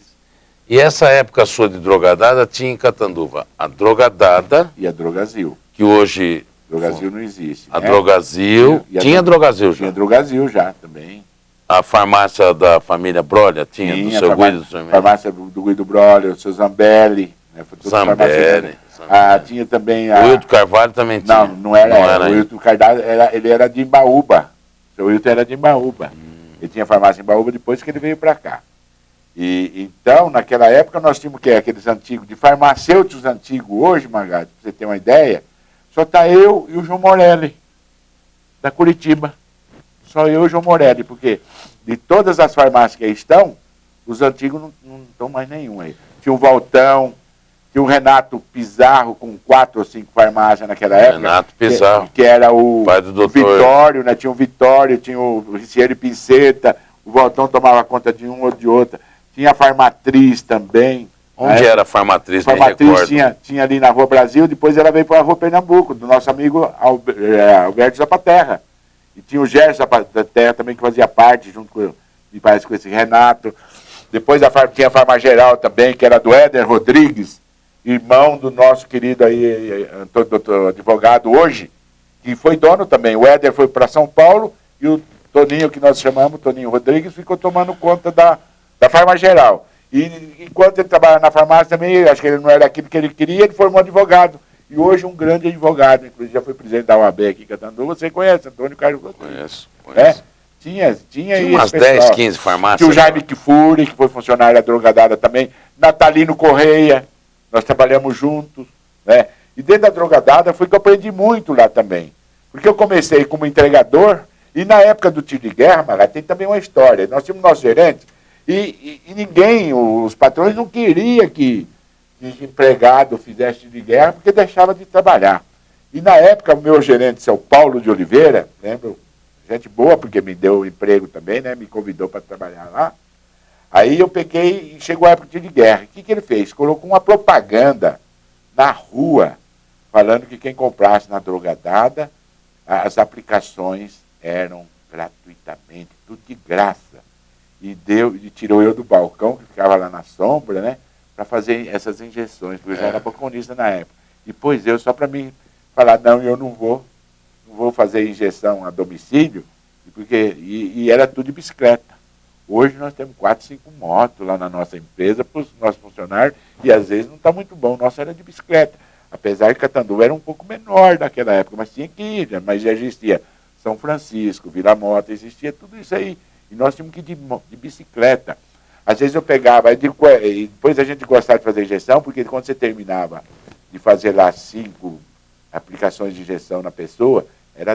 E essa época sua de drogadada tinha em Catanduva a Drogadada... E a Drogazil. Que hoje... Drogazil não existe. A Drogazil... Tinha Drogazil já? Tinha Drogazil já, também. A farmácia da família Brolha tinha do seu Guido do seu farmácia do Guido Brolha, o seu Zambelli. Né? Zambelli. Tinha também a... O Wilton Carvalho também tinha. Não era. O Wilton Carvalho, ele era de Imbaúba. O seu Wilton era de Imbaúba. Ele tinha farmácia em Imbaúba depois que ele veio para cá. E então, naquela época, nós tínhamos aqueles antigos, de farmacêuticos antigos hoje, Margarida, para você ter uma ideia, só está eu e o João Morelli, da Curitiba. Só eu e o João Morelli, porque de todas as farmácias que aí estão, os antigos não estão mais nenhum aí. Tinha o Valtão, tinha o Renato Pizarro, com 4 ou 5 farmácias naquela época. Renato Pizarro. Que era o pai do doutor Vitório, né? Tinha o Vitório, tinha o Ricieri Pinceta, o Valtão tomava conta de um ou de outra. Tinha a Farmatriz também. Onde era a Farmatriz? A Farmatriz tinha ali na Rua Brasil, depois ela veio para a Rua Pernambuco, do nosso amigo Alberto Zapaterra. E tinha o Gerson Zapaterra também, que fazia parte, junto com, me parece, com esse Renato. Depois tinha a Farma Geral também, que era do Éder Rodrigues, irmão do nosso querido aí, doutor advogado hoje, que foi dono também. O Éder foi para São Paulo e o Toninho, que nós chamamos, Toninho Rodrigues, ficou tomando conta da Farma Geral. E enquanto ele trabalhava na farmácia também, acho que ele não era aquilo que ele queria, ele formou advogado. E hoje um grande advogado, inclusive já foi presidente da OAB aqui em Catanduva, você conhece, Antônio Carlos Rodrigues. Conheço. Tinha umas 10, 15 farmácias. Tinha o Jaime Kifuri, que foi funcionário da Drogadada também. Natalino Correia, nós trabalhamos juntos. Né? E dentro da Drogadada foi que eu aprendi muito lá também. Porque eu comecei como entregador, e na época do tiro de guerra, Mará, tem também uma história. Nós tínhamos nosso gerente, e ninguém, os patrões não queriam que empregado fizesse tiro de guerra, porque deixava de trabalhar. E na época, o meu gerente, seu Paulo de Oliveira, lembro, gente boa, porque me deu emprego também, né? Me convidou para trabalhar lá. Aí eu peguei e chegou a época de guerra. O que ele fez? Colocou uma propaganda na rua, falando que quem comprasse na Drogadada, as aplicações eram gratuitamente, tudo de graça. E tirou eu do balcão, que ficava lá na sombra, né? Para fazer essas injeções, porque eu já era balconista na época. Depois só para mim falar, não, eu não vou fazer injeção a domicílio, e era tudo de bicicleta. Hoje nós temos 4, 5 motos lá na nossa empresa para os nossos funcionários, e às vezes não está muito bom. O nosso era de bicicleta. Apesar que Catanduva era um pouco menor naquela época, mas tinha que ir, mas já existia São Francisco, Vila Mota, existia tudo isso aí. E nós tínhamos que ir de bicicleta. Às vezes eu pegava, e depois a gente gostava de fazer injeção, porque quando você terminava de fazer lá 5 aplicações de injeção na pessoa,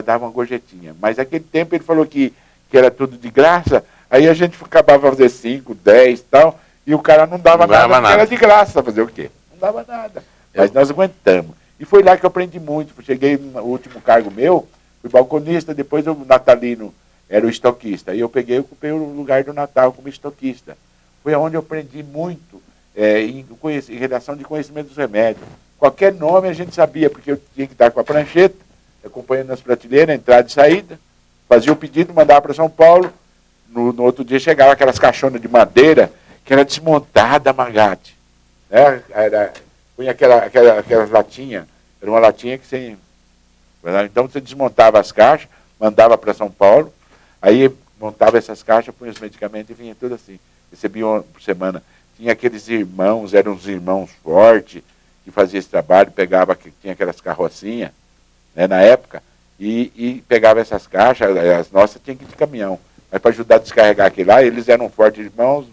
dava uma gorjetinha. Mas naquele tempo ele falou que era tudo de graça, aí a gente acabava fazer 5, 10 e tal, e o cara não dava nada, porque era de graça. Fazer o quê? Não dava nada. Mas nós aguentamos. E foi lá que eu aprendi muito. Cheguei no último cargo meu, Fui balconista, depois o Natalino era o estoquista. E eu ocupei o lugar do Natal como estoquista. Foi onde eu aprendi muito em redação de conhecimento dos remédios. Qualquer nome a gente sabia, porque eu tinha que estar com a prancheta, acompanhando as prateleiras, entrada e saída, fazia o pedido, mandava para São Paulo. No outro dia chegava aquelas caixonas de madeira que era desmontada, Magatti. Né? Punha aquelas latinhas, era uma latinha que você... Então você desmontava as caixas, mandava para São Paulo, aí montava essas caixas, punha os medicamentos e vinha tudo assim. Recebia uma por semana. Tinha aqueles irmãos, eram uns irmãos fortes, que faziam esse trabalho, tinha aquelas carrocinhas, né, na época, e pegava essas caixas, as nossas tinham que ir de caminhão. Mas para ajudar a descarregar aquilo lá, eles eram fortes irmãos.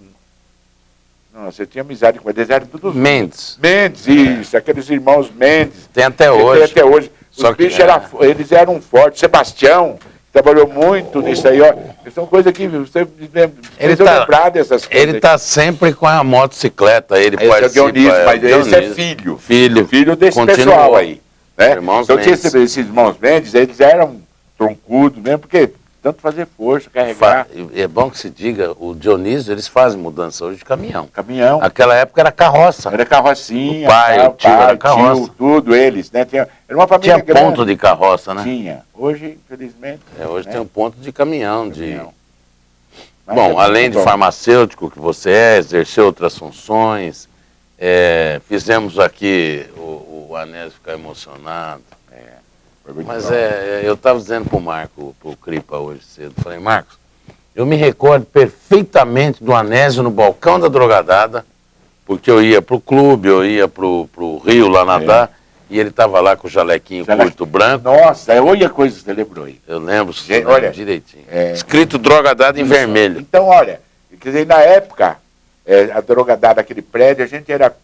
Nossa, eu tinha amizade com eles, eles eram todos... Mendes. Mendes, isso, aqueles irmãos Mendes. Tem até hoje. Tem até hoje. Os bichos eles eram fortes. Sebastião trabalhou muito nisso aí, ó. São coisas que você lembrar dessas coisas. Ele está sempre com a motocicleta, ele esse participa. É o Dionísio, mas esse é filho desse pessoal aí. Né? Então tinha esses irmãos Mendes, eles eram troncudos mesmo, porque tanto fazer força, carregar. É bom que se diga, o Dionísio, eles fazem mudança hoje de caminhão. Caminhão. Naquela época era carroça. Era carrocinha. O tio era carroça. Tio, tudo, eles, né? Era uma família Tinha grande. ponto de carroça, né? Tinha. Hoje, infelizmente... hoje tem um ponto de caminhão. Mas bom, além de farmacêutico que você exerceu outras funções, fizemos aqui o Anésio ficar emocionado. Mas eu estava dizendo para o Marco, para o Cripa hoje cedo, falei, Marcos, eu me recordo perfeitamente do Anésio no balcão da Drogadada, porque eu ia para o clube, eu ia para o Rio lá nadar, e ele estava lá com o jalequinho curto branco. Nossa, olha a coisa que você lembrou aí. Eu lembro, olha, direitinho. Escrito Drogadada em vermelho. Então, olha, quer dizer, na época, a Drogadada, aquele prédio, a gente era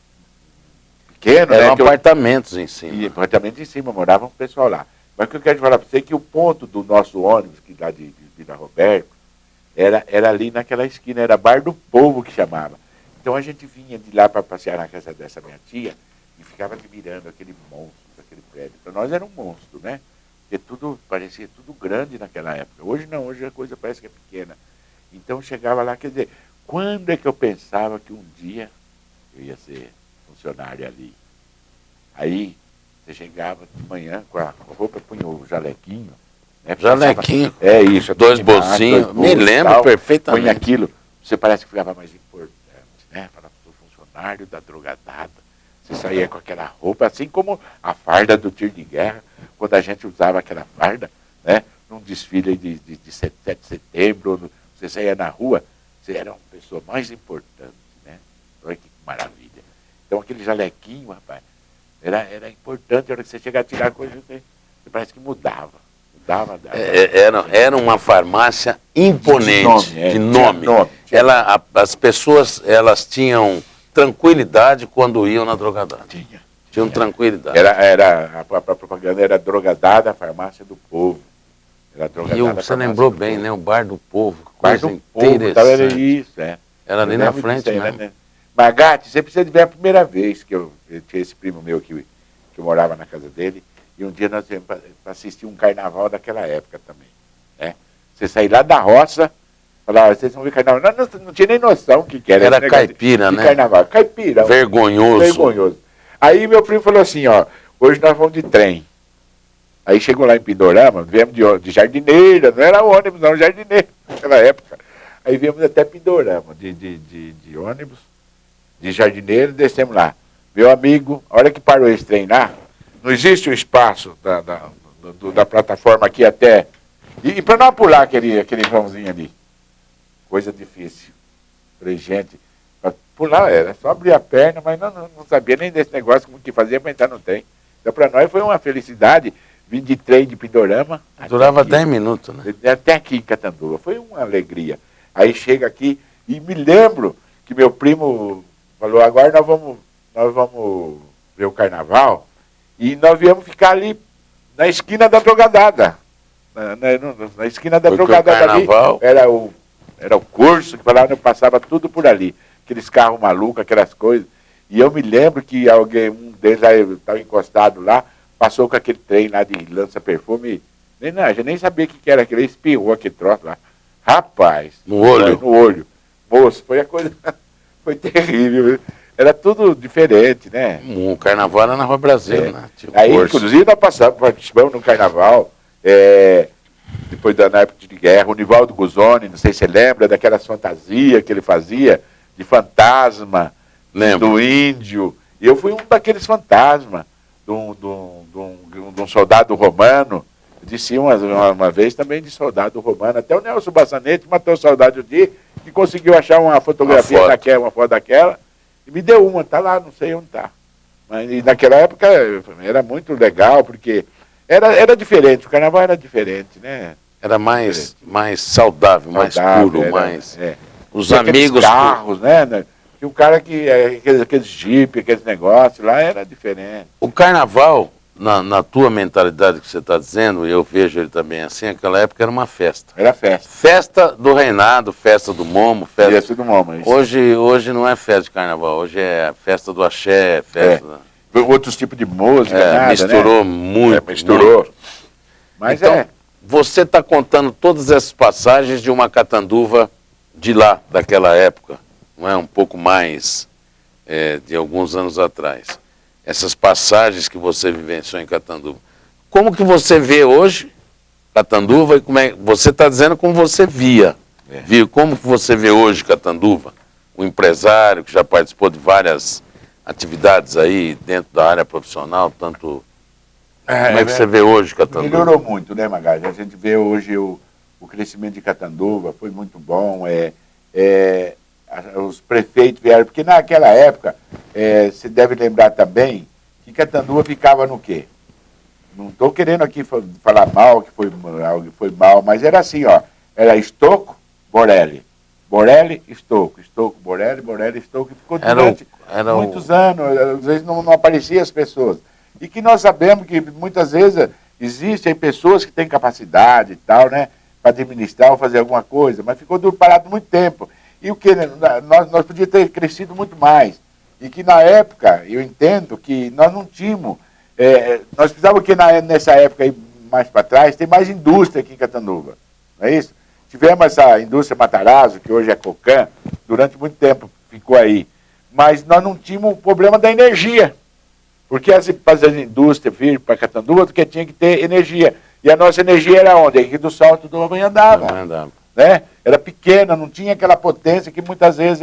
pequeno, eram apartamentos em cima. E apartamentos em cima, morava um pessoal lá. Mas o que eu quero falar para você é que o ponto do nosso ônibus, que lá de Vila Roberto, era ali naquela esquina, era Bar do Povo que chamava. Então a gente vinha de lá para passear na casa dessa minha tia e ficava admirando aquele monstro, aquele prédio. Para nós era um monstro, né? Porque tudo parecia tudo grande naquela época. Hoje não, hoje a coisa parece que é pequena. Então chegava lá, quer dizer, quando é que eu pensava que um dia eu ia ser funcionário ali? Aí você chegava de manhã com a roupa, punha o jalequinho. Né? Jalequinho. Isso. Dois bolsinhos. Me lembro perfeitamente. Põe aquilo. Você parece que ficava mais importante, né? Para o funcionário da Drogadada. Você saía com aquela roupa, assim como a farda do tiro de guerra, quando a gente usava aquela farda, né? Num desfile de 7 de setembro, você saía na rua, você era uma pessoa mais importante, né? Olha que maravilha. Então aquele jalequinho, rapaz, era importante. A hora que você chegava a tirar a coisa, você parece que mudava. Era uma farmácia imponente, de nome. As pessoas, elas tinham tranquilidade quando iam na Drogadada. Tinham tranquilidade. A propaganda era Drogadada, a farmácia do povo. Era Drogadada, você lembrou bem, né? O Bar do Povo. Bar do Povo, era isso, Era ali na frente, né? Magatti, você precisa de ver a primeira vez que eu tinha esse primo meu que eu morava na casa dele, e um dia nós viemos para assistir um carnaval daquela época também. Né? Você sair lá da roça, falava, vocês vão ver carnaval. Não tinha nem noção o que era. Era caipira, né? Carnaval, caipira. Vergonhoso. Aí meu primo falou assim, ó, hoje nós vamos de trem. Aí chegou lá em Pindorama, viemos de Jardineira, não era ônibus, não, Jardineira, naquela época. Aí viemos até Pindorama, de ônibus, de Jardineira, descemos lá. Meu amigo, a hora que parou esse trem lá, não existe um espaço da plataforma aqui até... E para não pular aquele vãozinho ali. Coisa difícil. Falei, gente, para pular era só abrir a perna, mas não sabia nem desse negócio, como que fazia para entrar no trem. Então para nós foi uma felicidade vir de trem de Pindorama. Durava 10 minutos, né? Até aqui em Catanduva. Foi uma alegria. Aí chega aqui e me lembro que meu primo falou, agora nós vamos ver o carnaval, e nós viemos ficar ali na esquina da Drogadada. Na esquina da Drogadada ali, era o curso, que falava, passava tudo por ali. Aqueles carros malucos, aquelas coisas. E eu me lembro que um deles estava encostado lá, passou com aquele trem lá de lança-perfume, Não, a gente nem sabia o que era aquilo, ele espirrou aquele troço lá. Rapaz. No olho? No olho. Moço, foi a coisa... foi terrível. Era tudo diferente, né? O carnaval era na Rua Brasil, né? Aí, inclusive, nós participamos no carnaval, depois na época de guerra, o Nivaldo Guzoni, não sei se você lembra, daquelas fantasias que ele fazia, de fantasma, do índio. E eu fui um daqueles fantasmas, de um soldado romano. Eu disse uma vez também de soldado romano. Até o Nelson Bassanete matou o soldado um dia e conseguiu achar uma fotografia uma foto daquela, e me deu uma, tá lá, não sei onde tá. Mas e naquela época era muito legal, porque era diferente, o carnaval era diferente, né? Era mais saudável, mais puro, mais... Os amigos... carros, né? E o cara que... aqueles jipe, aqueles negócios lá, era diferente. O carnaval, na tua mentalidade que você está dizendo, e eu vejo ele também assim, naquela época era uma festa. Era festa. Festa do reinado, festa do momo, festa do momo, isso. Hoje não é festa de carnaval, hoje é festa do axé, festa... Outros tipos de música, misturou, né? Muito. Misturou. Muito. Mas então, você está contando todas essas passagens de uma catanduva de lá, daquela época, não é? Um pouco mais de alguns anos atrás. Essas passagens que você vivenciou em Catanduva. Como que você vê hoje Catanduva e você está dizendo como você via. Viu? Como que você vê hoje Catanduva? Um empresário que já participou de várias atividades aí dentro da área profissional, tanto... como é que você vê hoje Catanduva? Melhorou muito, né, Magari? A gente vê hoje o crescimento de Catanduva, foi muito bom. Os prefeitos vieram, porque naquela época, você deve lembrar também, que Catanduva ficava no quê? Não estou querendo aqui falar mal, que foi mal, mas era assim, ó, era Estocco, Borelli. Borelli, Estocco, Estocco, Borelli, Borelli, Estocco, e ficou durante muitos anos, às vezes não apareciam as pessoas. E que nós sabemos que muitas vezes existem pessoas que têm capacidade e tal, né, para administrar ou fazer alguma coisa, mas ficou parado muito tempo. E o que? Nós podíamos ter crescido muito mais. E que na época, eu entendo que nós não tínhamos, nós precisávamos que nessa época aí, mais para trás, tem mais indústria aqui em Catanduva, não é isso? Tivemos essa indústria Matarazzo, que hoje é Cocan, durante muito tempo ficou aí. Mas nós não tínhamos o problema da energia. Porque as indústrias viram para Catanduva, porque tinha que ter energia. E a nossa energia era onde? Aqui do Salto do Avanhandava. Né? Era pequena, não tinha aquela potência que muitas vezes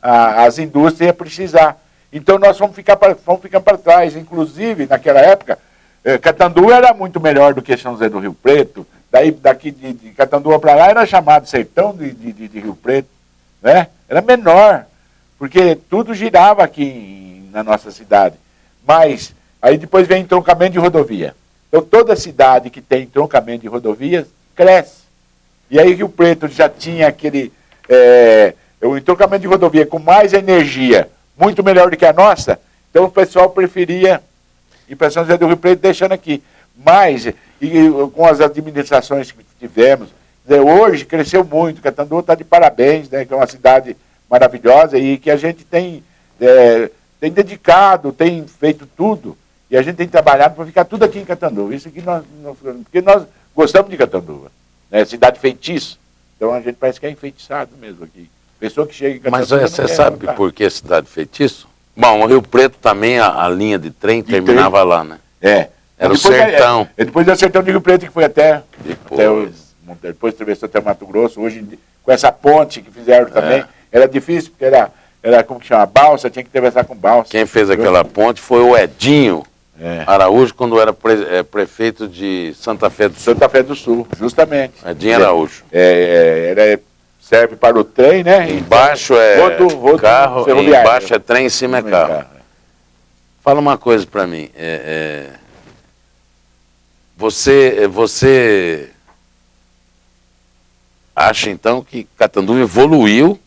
as indústrias iam precisar. Então nós fomos ficando para trás. Inclusive, naquela época, Catanduva era muito melhor do que São José do Rio Preto. Daqui de Catanduva para lá era chamado Sertão de Rio Preto. Né? Era menor, porque tudo girava aqui na nossa cidade. Mas aí depois vem entroncamento de rodovia. Então toda cidade que tem entroncamento de rodovias cresce. E aí Rio Preto já tinha aquele o entroncamento de rodovia com mais energia, muito melhor do que a nossa, então o pessoal preferia ir para São José do Rio Preto deixando aqui. Mas, com as administrações que tivemos, hoje cresceu muito, Catanduva está de parabéns, né, que é uma cidade maravilhosa e que a gente tem dedicado, tem feito tudo, e a gente tem trabalhado para ficar tudo aqui em Catanduva. Isso aqui porque nós gostamos de Catanduva. Né, cidade feitiço. Então a gente parece que é enfeitiçado mesmo aqui. Pessoa que chega em Catanduva. Mas você sabe por que cidade feitiço? Bom, o Rio Preto também, a linha de trem terminava lá, né? Era o sertão. Depois do sertão de Rio Preto, que foi depois atravessou até Mato Grosso. Hoje, com essa ponte que fizeram também, era difícil, porque era como que chama? Balsa, tinha que atravessar com balsa. Quem fez aquela ponte foi o Edinho Araújo, quando era prefeito de Santa Fé do Sul. Santa Fé do Sul, justamente. Edinho Araújo. Serve para o trem, né? Embaixo carro, embaixo é trem, em cima é carro. Fala uma coisa para mim. Você acha, então, que Catanduva evoluiu?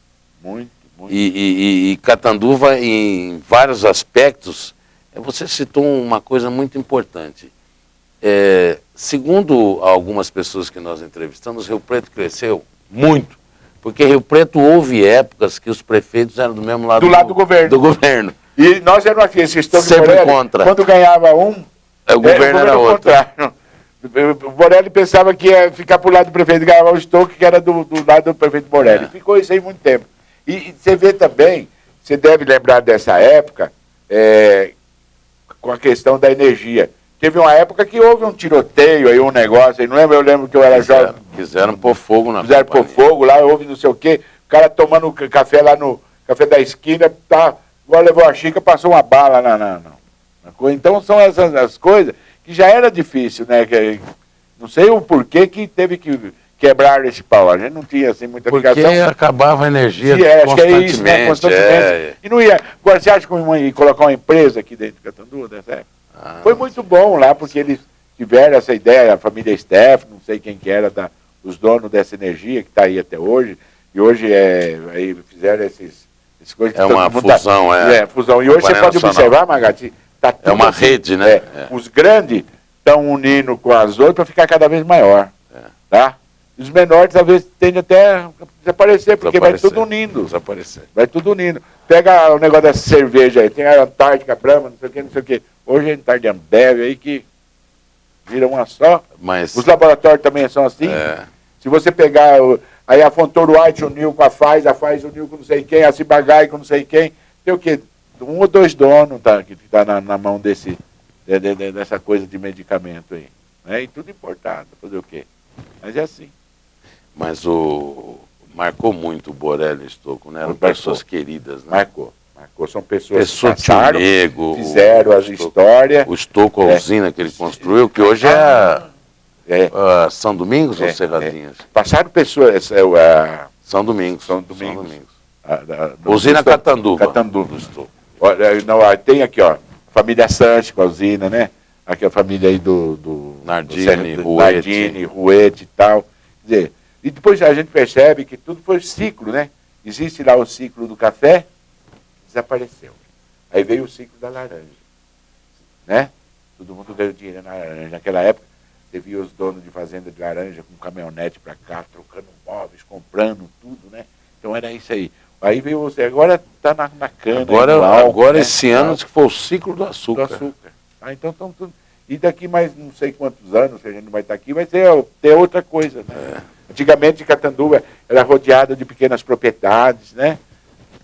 Muito. E Catanduva, em vários aspectos, você citou uma coisa muito importante. Segundo algumas pessoas que nós entrevistamos, Rio Preto cresceu muito, porque Rio Preto houve épocas que os prefeitos eram do mesmo lado do governo. E nós éramos aqui, sempre contra. Quando ganhava um, o governo era outro. O Borelli pensava que ia ficar pro lado do prefeito Galvão Stocco, que era do lado do prefeito Borelli. Ficou isso aí muito tempo. E você vê também, você deve lembrar dessa época, com a questão da energia. Teve uma época que houve um tiroteio aí, um negócio aí, não lembro? Eu lembro que eu era jovem. Quiseram pôr fogo na Quiseram pôr fogo lá, houve não sei o quê. O cara tomando café lá no café da esquina, tá, agora levou a xícara, passou uma bala na coisa. Então são essas as coisas que já era difícil, né? Não sei o porquê que teve que quebrar esse pau. A gente não tinha assim muita aplicação. Porque acabava a energia acho que é isso, né? Constantemente. E não ia. Agora, você acha que ia colocar uma empresa aqui dentro de Catanduva dessa época? Foi muito bom lá, porque eles tiveram essa ideia, a família Steff, não sei quem que era, os donos dessa energia, que está aí até hoje, e hoje aí fizeram esses coisas. É uma fusão, fusão. E hoje você pode observar, Magatti, tá tudo é uma assim, rede, né? Os grandes estão unindo com as outras para ficar cada vez maior, tá? Os menores, talvez, tendem até a desaparecer, porque vai tudo unindo. Vai tudo unindo. Pega o negócio dessa cerveja aí, tem a Antártica, Brahma, não sei o que, não sei o que. Hoje a Antártica Ambev aí que vira uma só. Mas os laboratórios também são assim. Se você pegar, aí a Fontoruite uniu com a Pfizer uniu com não sei quem, a Cibagai com não sei quem, tem o quê? 1 ou 2 donos que tá na mão dessa coisa de medicamento aí. Né? E tudo importado, fazer o quê? Mas é assim. Mas marcou muito o Borelli e Stocco, né? Eram pessoas queridas, né? Marcou. São pessoas que passaram, fizeram as histórias. O Stocco, a usina que ele construiu, que hoje é São Domingos ou Serradinhas? Passaram pessoas... São Domingos. Usina Catanduva. Catanduva. Tem aqui, ó, família Sanches com a usina, né? Aqui a família aí do Nardini, Ruete e tal. Quer dizer, e depois a gente percebe que tudo foi ciclo, né? Existe lá o ciclo do café, desapareceu. Aí veio o ciclo da laranja, né? Todo mundo ganhou dinheiro na laranja. Naquela época, você via os donos de fazenda de laranja com caminhonete para cá, trocando móveis, comprando tudo, né? Então era isso aí. Aí veio você, agora está na cana. Agora né? Esse ano que foi o ciclo do açúcar. Então estão tudo. E daqui mais não sei quantos anos que a gente não vai estar aqui, vai ter outra coisa, né? Antigamente Catanduva era rodeada de pequenas propriedades, né?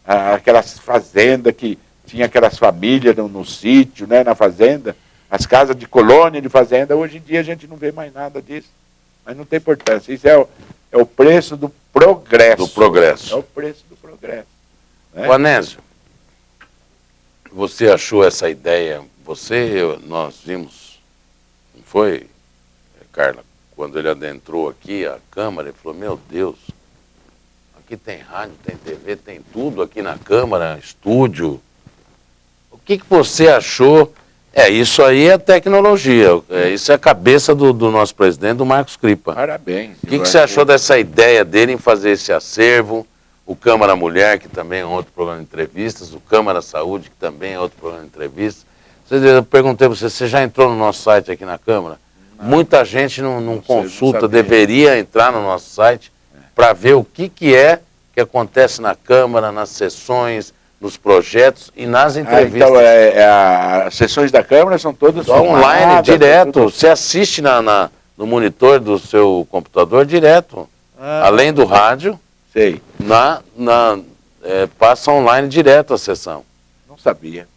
Aquelas fazendas que tinha aquelas famílias no sítio, né? Na fazenda, as casas de colônia de fazenda. Hoje em dia a gente não vê mais nada disso. Mas não tem importância. Isso é o preço do progresso. É o preço do progresso. Né? O Anésio, você achou essa ideia? Nós vimos, não foi, Carla, quando ele adentrou aqui a Câmara, ele falou, meu Deus, aqui tem rádio, tem TV, tem tudo aqui na Câmara, estúdio. O que você achou? Isso aí é tecnologia, isso é a cabeça do nosso presidente, do Marcos Cripa. Parabéns. O que você achou dessa ideia dele em fazer esse acervo? O Câmara Mulher, que também é outro programa de entrevistas, o Câmara Saúde, que também é outro programa de entrevistas. Eu perguntei para você já entrou no nosso site aqui na Câmara? Não. Muita gente não consulta, deveria entrar no nosso site para ver o que é que acontece na Câmara, nas sessões, nos projetos e nas entrevistas. Então, as sessões da Câmara são todas online, direto. Você assiste no monitor do seu computador direto. Além do rádio, passa online direto a sessão. Não sabia.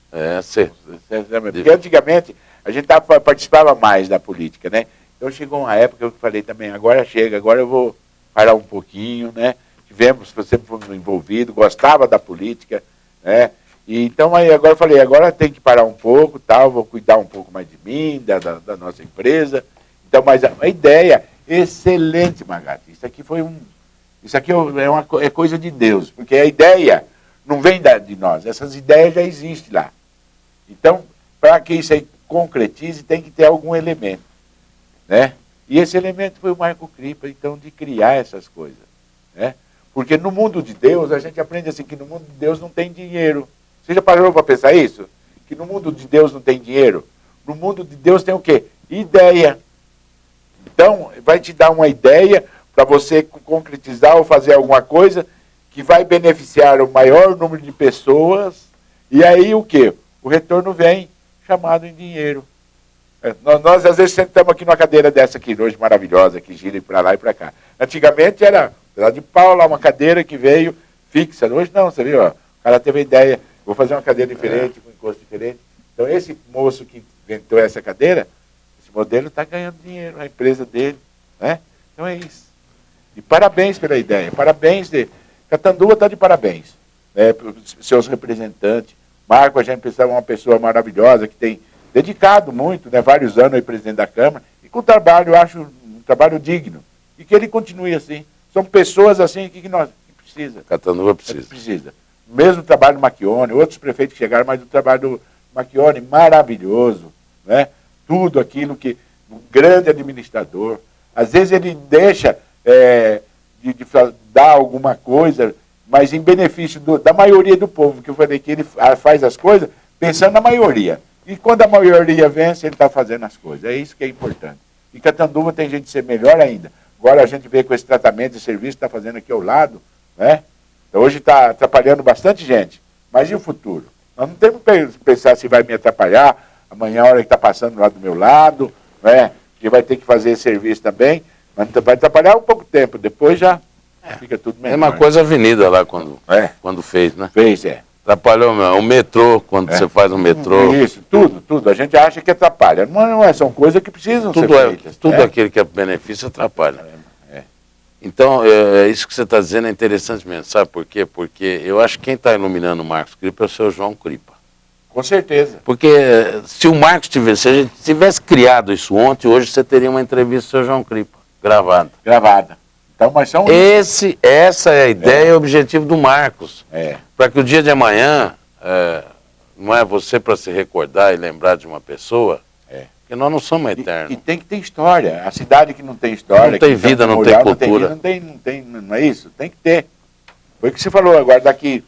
Porque antigamente a gente participava mais da política, né? Então chegou uma época que eu falei também, agora chega, agora eu vou parar um pouquinho, né? Sempre fomos envolvidos, gostava da política, né? E então aí agora eu falei, agora tem que parar um pouco, tal, vou cuidar um pouco mais de mim, da nossa empresa. Então, mas a ideia excelente, Magatti. Isso aqui é coisa de Deus, porque a ideia não vem de nós, essas ideias já existem lá. Então, para que isso aí concretize, tem que ter algum elemento, né? E esse elemento foi o Marco Cripa, então, de criar essas coisas, né? Porque no mundo de Deus, a gente aprende assim, que no mundo de Deus não tem dinheiro. Você já parou para pensar isso? Que no mundo de Deus não tem dinheiro? No mundo de Deus tem o quê? Ideia. Então, vai te dar uma ideia para você concretizar ou fazer alguma coisa que vai beneficiar o maior número de pessoas, e aí o quê? O retorno vem chamado em dinheiro. Nós às vezes sentamos aqui numa cadeira dessa aqui, hoje maravilhosa, que gira para lá e para cá. Antigamente era de pau lá, uma cadeira que veio fixa. Hoje não, você viu? Ó, o cara teve a ideia, vou fazer uma cadeira diferente, com encosto diferente. Então esse moço que inventou essa cadeira, esse modelo está ganhando dinheiro, a empresa dele. Né? Então é isso. E parabéns pela ideia, parabéns. Catanduva está de parabéns. Né, seus representantes. Marco, a gente precisa de uma pessoa maravilhosa que tem dedicado muito, né, vários anos aí presidente da Câmara, e com o trabalho, eu acho um trabalho digno. E que ele continue assim. São pessoas assim que precisa. Catanduva precisa. Precisa. Mesmo o trabalho do Macchione, outros prefeitos que chegaram, mas o trabalho do Macchione, maravilhoso. Né? Tudo aquilo que um grande administrador. Às vezes ele deixa de dar alguma coisa, mas em benefício da maioria do povo, que eu falei que ele faz as coisas pensando na maioria. E quando a maioria vence, ele está fazendo as coisas. É isso que é importante. E Catanduva tem gente de ser melhor ainda. Agora a gente vê com esse tratamento de serviço que está fazendo aqui ao lado, né? Hoje está atrapalhando bastante gente. Mas e o futuro? Nós não temos que pensar se vai me atrapalhar amanhã, a hora que está passando lá do meu lado, né? Que vai ter que fazer esse serviço também, mas vai atrapalhar um pouco tempo. Depois já fica tudo melhor. É uma coisa a avenida lá quando fez, né? Fez, é. Atrapalhou o metrô, quando você faz um metrô. Isso, tudo. A gente acha que atrapalha. Não é, são coisas que precisam ser feitas. Tudo aquilo que é benefício atrapalha. Então, isso que você está dizendo é interessante mesmo. Sabe por quê? Porque eu acho que quem está iluminando o Marcos Cripa é o seu João Cripa. Com certeza. Porque se o Marcos se a gente tivesse criado isso ontem, hoje você teria uma entrevista do seu João Cripa, gravada. Então, mas são essa é a ideia e o objetivo do Marcos. Para que o dia de amanhã, não é você para se recordar e lembrar de uma pessoa, porque nós não somos eternos. E tem que ter história. A cidade que não tem história, não tem vida, não tem cultura. Não é isso? Tem que ter. Foi o que você falou agora, daqui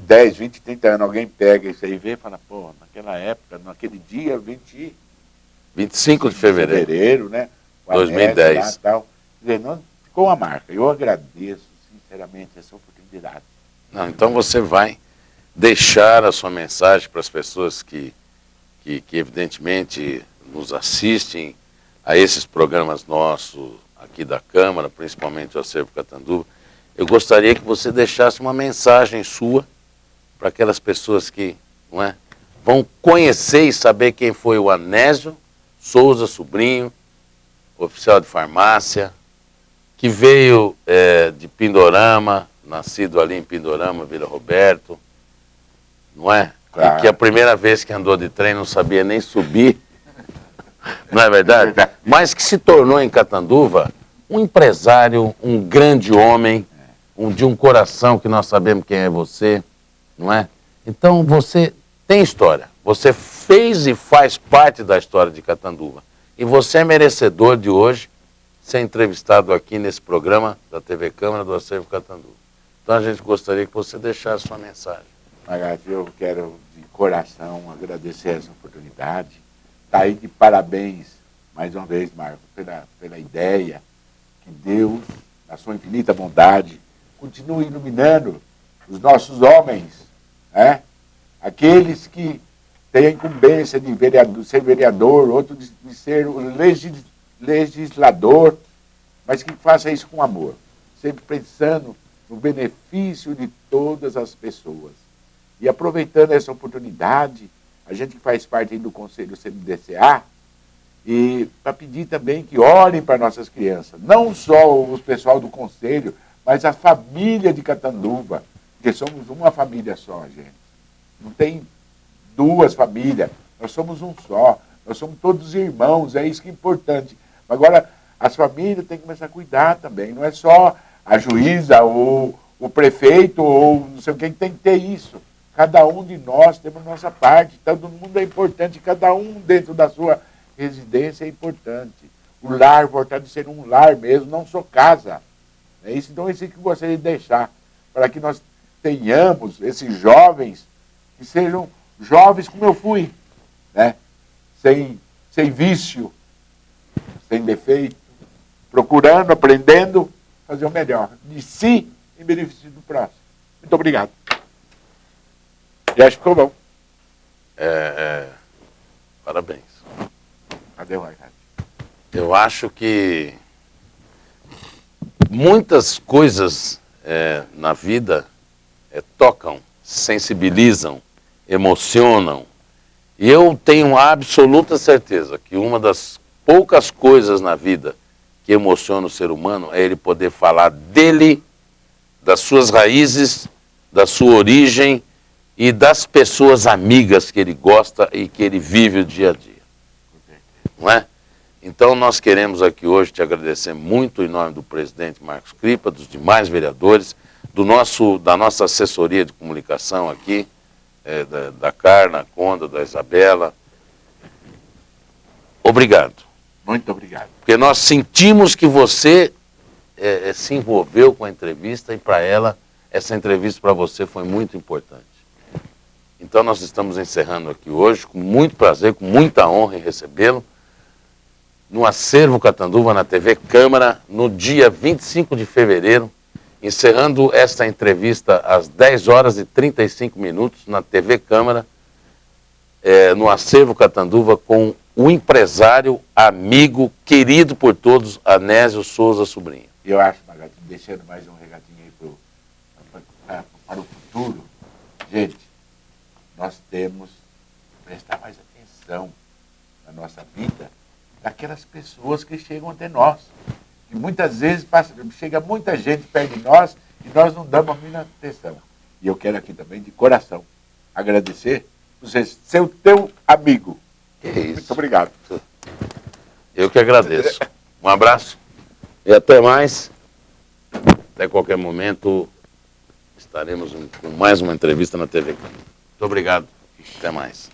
10, 20, 30 anos, alguém pega isso aí e vê e fala, pô, naquela época, naquele dia, 25 de fevereiro, né? 2010. Lá, tal. Quer dizer, ficou uma marca. Eu agradeço, sinceramente, essa oportunidade. Não, então você vai deixar a sua mensagem para as pessoas que evidentemente nos assistem a esses programas nossos aqui da Câmara, principalmente o Acervo Catanduva. Eu gostaria que você deixasse uma mensagem sua para aquelas pessoas que vão conhecer e saber quem foi o Anésio Souza Sobrinho, oficial de farmácia, que veio de Pindorama, nascido ali em Pindorama, Vila Roberto, não é? Claro. E que a primeira vez que andou de trem não sabia nem subir, não é verdade? Mas que se tornou em Catanduva um empresário, um grande homem, de um coração que nós sabemos quem é você, não é? Então você tem história, você fez e faz parte da história de Catanduva. E você é merecedor de hoje ser entrevistado aqui nesse programa da TV Câmara do Acervo Catanduva. Então a gente gostaria que você deixasse sua mensagem. Eu quero de coração agradecer essa oportunidade. Está aí de parabéns, mais uma vez, Marcos, pela ideia que Deus, na sua infinita bondade, continue iluminando os nossos homens, né? Aqueles que têm a incumbência de ser vereador, outro de ser o legislador, mas que faça isso com amor, sempre pensando no benefício de todas as pessoas. E aproveitando essa oportunidade, a gente que faz parte do Conselho CMDCA, e para pedir também que orem para nossas crianças, não só o pessoal do Conselho, mas a família de Catanduva, porque somos uma família só, gente. Não tem duas famílias, nós somos um só, nós somos todos irmãos, é isso que é importante. Agora, as famílias têm que começar a cuidar também, não é só a juíza ou o prefeito ou não sei quem tem que ter isso. Cada um de nós temos a nossa parte, todo mundo é importante, cada um dentro da sua residência é importante. O lar, voltar a ser um lar mesmo, não só casa. É isso, então, isso que eu gostaria de deixar, para que nós tenhamos esses jovens que sejam jovens como eu fui, né? Sem vício, sem defeito, procurando, aprendendo, fazer o melhor de si em benefício do próximo. Muito obrigado. E acho que ficou bom. Parabéns. Cadê o iCard? Eu acho que muitas coisas na vida tocam, sensibilizam, emocionam. E eu tenho a absoluta certeza que uma das poucas coisas na vida que emociona o ser humano é ele poder falar dele, das suas raízes, da sua origem e das pessoas amigas que ele gosta e que ele vive o dia a dia. Não é? Então nós queremos aqui hoje te agradecer muito em nome do presidente Marcos Crippa, dos demais vereadores, da nossa assessoria de comunicação aqui, da Carla, Conda, da Isabela. Obrigado. Muito obrigado. Porque nós sentimos que você se envolveu com a entrevista e para ela, essa entrevista para você foi muito importante. Então nós estamos encerrando aqui hoje, com muito prazer, com muita honra em recebê-lo, no Acervo Catanduva, na TV Câmara, no dia 25 de fevereiro, encerrando esta entrevista às 10 horas e 35 minutos na TV Câmara, no Acervo Catanduva, com o empresário, amigo, querido por todos, Anésio Souza Sobrinho. Eu acho, Magalhães, deixando mais um recadinho aí para o futuro, gente, nós temos que prestar mais atenção na nossa vida daquelas pessoas que chegam até nós. E muitas vezes chega muita gente perto de nós e nós não damos a mínima atenção. E eu quero aqui também, de coração, agradecer por você ser o teu amigo. Que isso. Muito obrigado. Eu que agradeço. Um abraço e até mais. Até qualquer momento estaremos com mais uma entrevista na TV. Muito obrigado. Até mais.